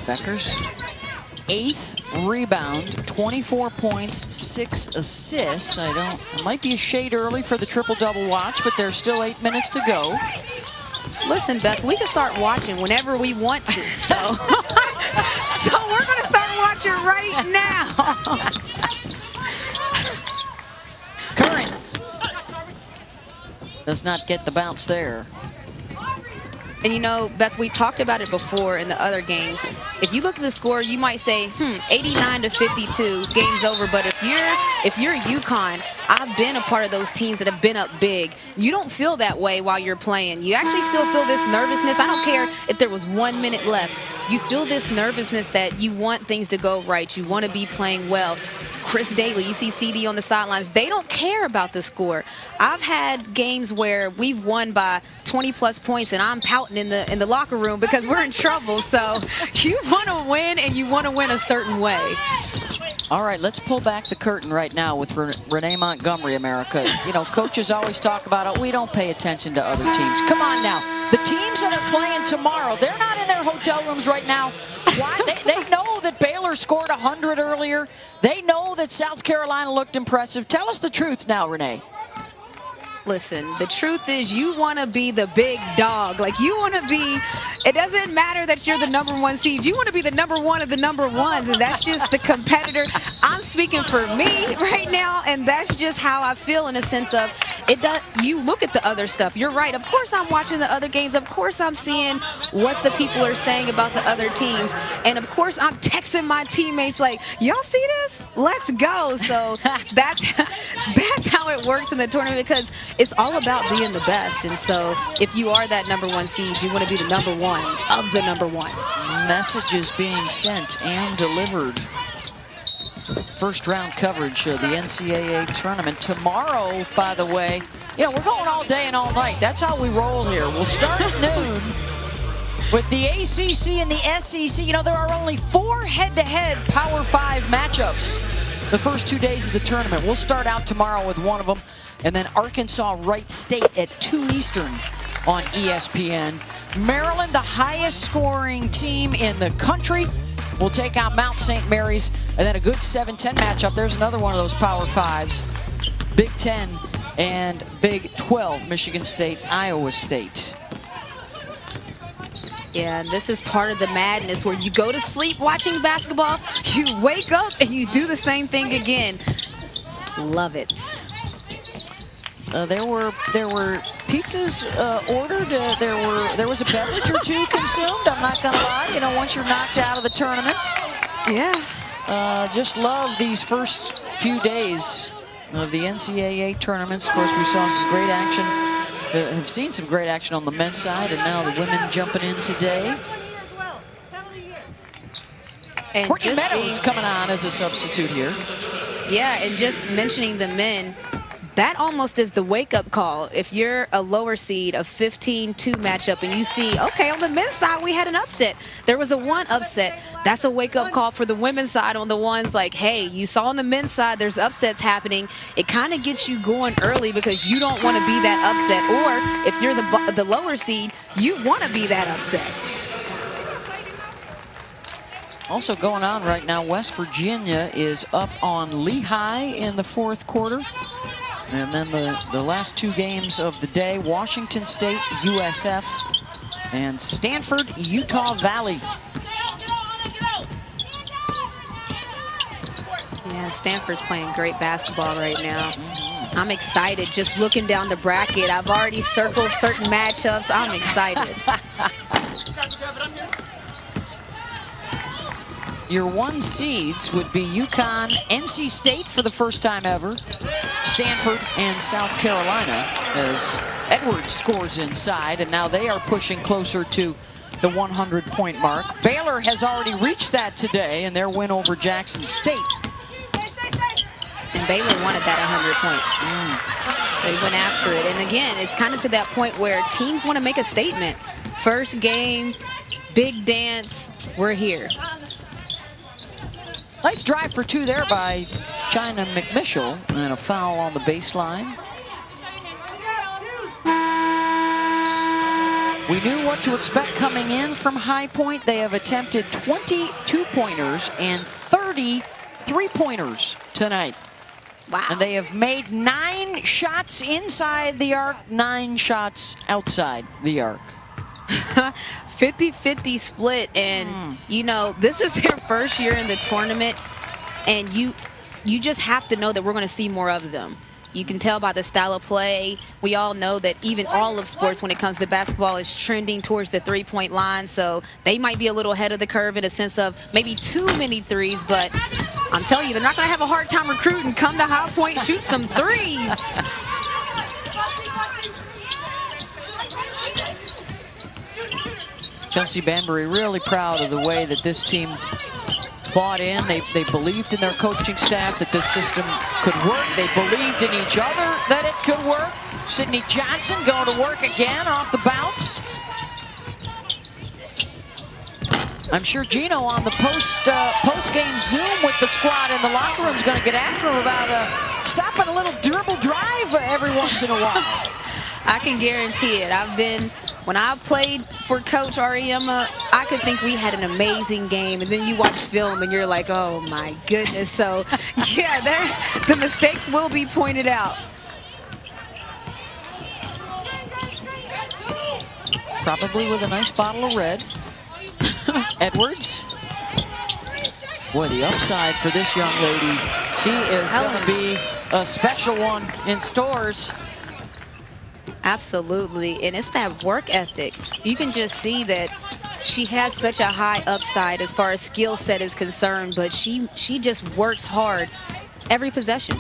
Beckers, 8th rebound, 24 points, 6 assists. It might be a shade early for the triple-double watch, but there's still 8 minutes to go. Listen, Beth, we can start watching whenever we want to, so so we're going to start watching right now. Curran does not get the bounce there. And Beth, we talked about it before in the other games. If you look at the score, you might say, 89-52, game's over. But if you're UConn, I've been a part of those teams that have been up big. You don't feel that way while you're playing. You actually still feel this nervousness. I don't care if there was 1 minute left. You feel this nervousness that you want things to go right. You want to be playing well. Chris Daly, you see CD on the sidelines. They don't care about the score. I've had games where we've won by 20-plus points, and I'm pouting in the locker room because we're in trouble. So you want to win, and you want to win a certain way. All right, let's pull back the curtain right now with Renee Montgomery, America. Coaches always talk about, we don't pay attention to other teams. Come on now. The teams that are playing tomorrow, they're not in their hotel rooms right now. Why? They know that Baylor scored 100 earlier. They know that South Carolina looked impressive. Tell us the truth now, Renee. Listen, the truth is you want to be the big dog. Like, you want to be, it doesn't matter that you're the #1 seed. You want to be the #1 of the #1s, and that's just the competitor. I'm speaking for me right now, and that's just how I feel, in a sense of, you look at the other stuff. You're right. Of course I'm watching the other games. Of course I'm seeing what the people are saying about the other teams. And of course I'm texting my teammates like, y'all see this? Let's go. So that's how it works in the tournament, because it's all about being the best. And so if you are that #1 seed, you want to be the #1 of the #1s. Messages being sent and delivered. First round coverage of the NCAA tournament. Tomorrow, by the way, we're going all day and all night. That's how we roll here. We'll start at noon with the ACC and the SEC. There are only 4 head-to-head Power 5 matchups the first 2 days of the tournament. We'll start out tomorrow with one of them, and then Arkansas Wright State at 2 Eastern on ESPN. Maryland, the highest scoring team in the country, will take out Mount St. Mary's, and then a good 7-10 matchup. There's another one of those Power Fives. Big 10 and Big 12, Michigan State, Iowa State. Yeah, and this is part of the madness where you go to sleep watching basketball, you wake up and you do the same thing again. Love it. There were pizzas ordered. There was a beverage or two consumed. I'm not gonna lie. You know, once you're knocked out of the tournament. Yeah. Just love these first few days of the NCAA tournaments. Of course, we saw some great action. Have seen some great action on the men's side, and now the women jumping in today. And Courtney Meadows coming on as a substitute here. Yeah, and just mentioning the men, that almost is the wake-up call. If you're a lower seed, a 15-2 matchup, and you see, okay, on the men's side, we had an upset. There was a one upset. That's a wake-up call for the women's side on the ones like, hey, you saw on the men's side there's upsets happening. It kind of gets you going early because you don't want to be that upset. Or if you're the lower seed, you want to be that upset. Also going on right now, West Virginia is up on Lehigh in the 4th quarter. And then the last 2 games of the day, Washington State, USF, and Stanford, Utah Valley. Yeah, Stanford's playing great basketball right now. I'm excited just looking down the bracket. I've already circled certain matchups. I'm excited. Your 1 seeds would be UConn, NC State for the first time ever, Stanford, and South Carolina, as Edwards scores inside, and now they are pushing closer to the 100-point mark. Baylor has already reached that today in their win over Jackson State. And Baylor wanted that 100 points. They went after it. And again, it's kind of to that point where teams want to make a statement. First game, big dance, we're here. Nice drive for 2 there by China McMichel, and a foul on the baseline. We knew what to expect coming in from High Point. They have attempted 20 two-pointers and 30 three-pointers tonight. Wow. And they have made 9 shots inside the arc, 9 shots outside the arc. 50-50 split, and you know, this is their first year in the tournament, and you just have to know that we're going to see more of them. You can tell by the style of play. We all know that even all of sports, when it comes to basketball, is trending towards the 3-point line, so they might be a little ahead of the curve in a sense of maybe too many threes, but I'm telling you, they're not going to have a hard time recruiting. Come to High Point, shoot some threes. Chelsea Banbury really proud of the way that this team bought in. They believed in their coaching staff that this system could work. They believed in each other that it could work. Sydney Johnson going to work again off the bounce. I'm sure Gino on the post-game Zoom with the squad in the locker room is going to get after him about stopping a little dribble drive every once in a while. I can guarantee it. When I played for Coach Ariema, I could think we had an amazing game, and then you watch film and you're like, oh my goodness. So yeah, the mistakes will be pointed out. Probably with a nice bottle of red. Edwards. Boy, the upside for this young lady. She is going to be a special one in stores. Absolutely, and it's that work ethic. You can just see that she has such a high upside as far as skill set is concerned, but she just works hard every possession.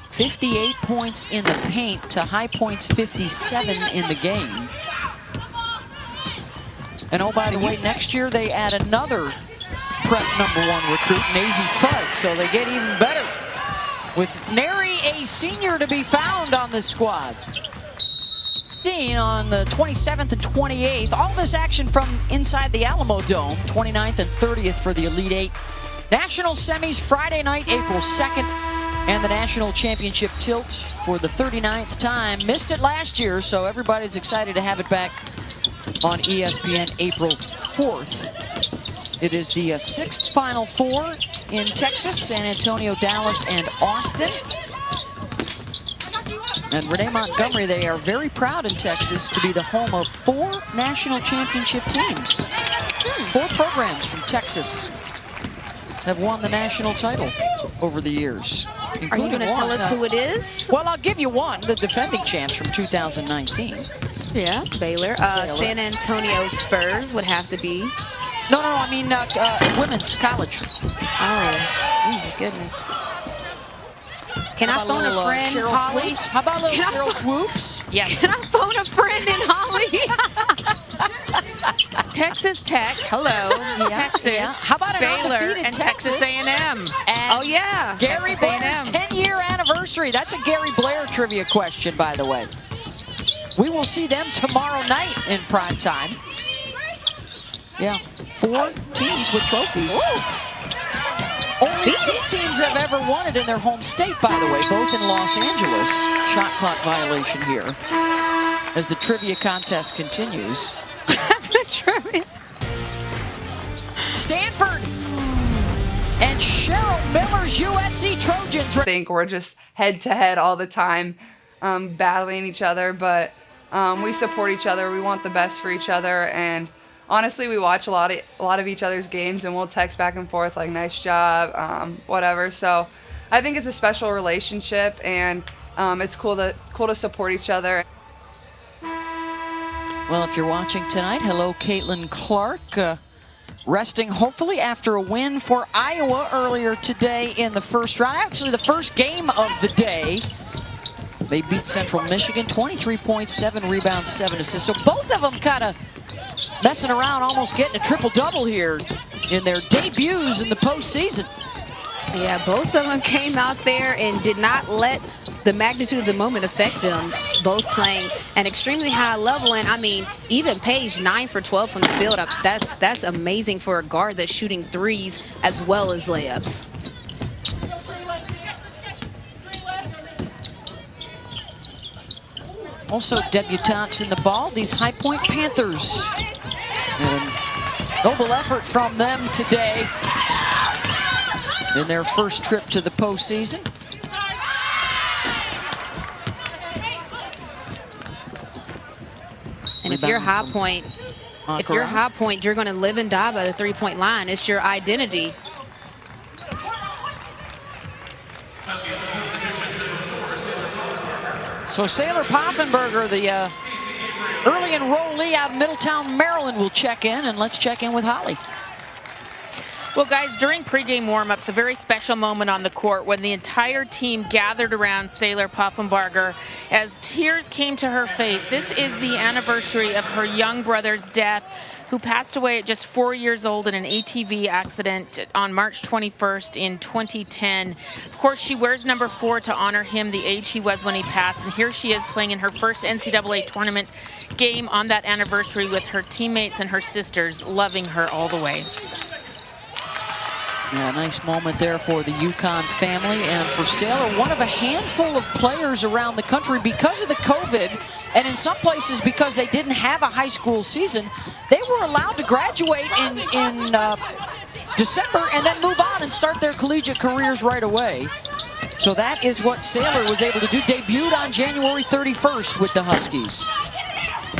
58 points in the paint to High Point's 57 in the game. And oh, by the way, next year they add another prep #1 recruit, Nazy Fudd, so they get even better with nary a senior to be found on this squad. On the 27th and 28th, all this action from inside the Alamo Dome, 29th and 30th for the Elite 8 National semis Friday night, April 2nd, and the national championship tilt for the 39th time. Missed it last year, so everybody's excited to have it back on ESPN April 4th. It is the 6th Final Four in Texas, San Antonio, Dallas, and Austin. And Renee Montgomery, they are very proud in Texas to be the home of 4 national championship teams. 4 programs from Texas have won the national title over the years. Are you going to tell us who it is? Well, I'll give you one, the defending champs from 2019. Yeah, Baylor. San Antonio Spurs would have to be. No, I mean women's college. Oh my goodness. Can I phone a friend, Cheryl Holly? Swoops? How about a little Cheryl Swoops? Yes. Can I phone a friend in Holly? Texas Tech, hello. Texas. Yeah. How about an Baylor undefeated and Texas A&M. Oh yeah. Gary Texas Blair's A&M. 10-year anniversary. That's a Gary Blair trivia question, by the way. We will see them tomorrow night in prime time. Yeah, 4 teams with trophies. Only 2 teams have ever won it in their home state, by the way, both in Los Angeles. Shot clock violation here as the trivia contest continues. Stanford and Cheryl Miller's USC Trojans. I think we're just head-to-head all the time, battling each other, but we support each other. We want the best for each other, and honestly, we watch a lot of each other's games, and we'll text back and forth like "nice job," whatever. So I think it's a special relationship, and it's cool to support each other. Well, if you're watching tonight, hello, Caitlin Clark. Resting, hopefully, after a win for Iowa earlier today in the first round. Actually, the first game of the day. They beat Central Michigan, 23 points, 7 rebounds, 7 assists. So both of them kind of messing around, almost getting a triple-double here in their debuts in the postseason. Yeah, both of them came out there and did not let the magnitude of the moment affect them. Both playing an extremely high level, and I mean, even Paige 9 for 12 from the field. That's amazing for a guard that's shooting threes as well as layups. Also debutantes in the ball, these High Point Panthers. And noble effort from them today in their first trip to the postseason. And if you're High Point, you're going to live and die by the three-point line. It's your identity. So Sailor Poffenberger, the early enrollee out of Middletown, Maryland, will check in, and let's check in with Holly. Well, guys, during pregame warm-ups, a very special moment on the court when the entire team gathered around Sailor Poffenberger as tears came to her face. This is the anniversary of her young brother's death, who passed away at just 4 years old in an ATV accident on March 21st in 2010. Of course, she wears number 4 to honor him, the age he was when he passed. And here she is playing in her first NCAA tournament game on that anniversary with her teammates and her sisters, loving her all the way. Yeah, nice moment there for the UConn family and for Sailor, one of a handful of players around the country because of the COVID, and in some places because they didn't have a high school season, they were allowed to graduate in December and then move on and start their collegiate careers right away. So that is what Sailor was able to do. Debuted on January 31st with the Huskies.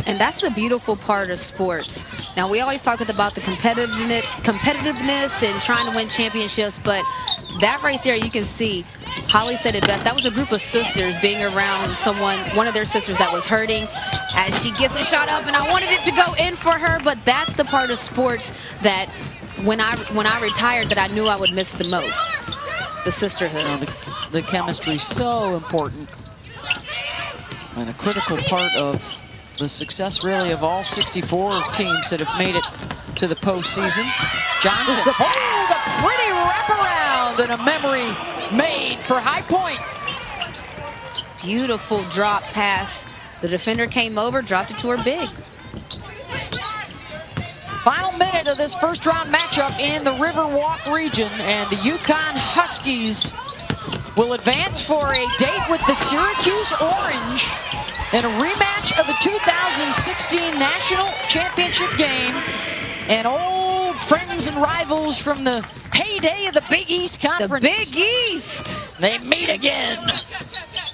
And that's the beautiful part of sports. Now, we always talk about the competitiveness and trying to win championships, but that right there, you can see, Holly said it best. That was a group of sisters being around one of their sisters that was hurting as she gets a shot up, and I wanted it to go in for her, but that's the part of sports that when I retired that I knew I would miss the most, the sisterhood. You know, the chemistry is so important and a critical part of the success, really, of all 64 teams that have made it to the postseason. Johnson, the pretty wraparound and a memory made for High Point. Beautiful drop pass. The defender came over, dropped it to her big. Final minute excited of this first round matchup in the Riverwalk region, and the UConn Huskies will advance for a date with the Syracuse Orange in a rematch of the 2016 National Championship game. And old friends and rivals from the heyday of the Big East Conference. The Big East. They meet again.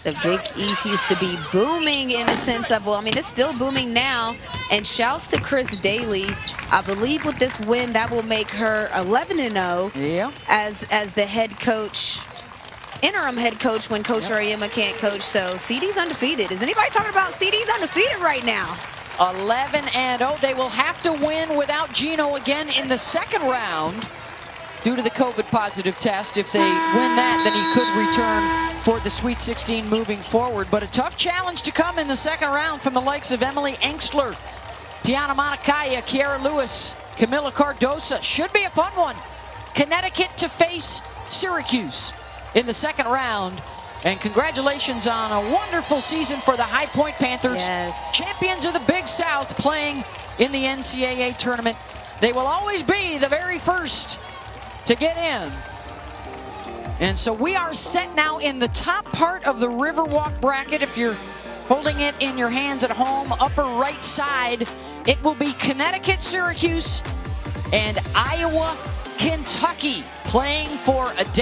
The Big East used to be booming in the sense of, well, I mean, it's still booming now. And shouts to Chris Daly. I believe with this win, that will make her 11-0 Yeah. as the head coach, interim head coach when Coach Auriemma can't coach. So CD's undefeated. Is anybody talking about CD's undefeated right now? 11-0. They will have to win without Gino again in the second round due to the COVID positive test. If they win that, then he could return for the Sweet 16 moving forward. But a tough challenge to come in the second round from the likes of Emily Engstler, Tiana Monikaya, Kiara Lewis, Camila Cardosa. Should be a fun one. Connecticut to face Syracuse in the second round. And congratulations on a wonderful season for the High Point Panthers. Yes. Champions of the Big South playing in the NCAA tournament. They will always be the very first to get in. And so we are set now in the top part of the Riverwalk bracket. If you're holding it in your hands at home, upper right side, it will be Connecticut, Syracuse, and Iowa, Kentucky playing for a day.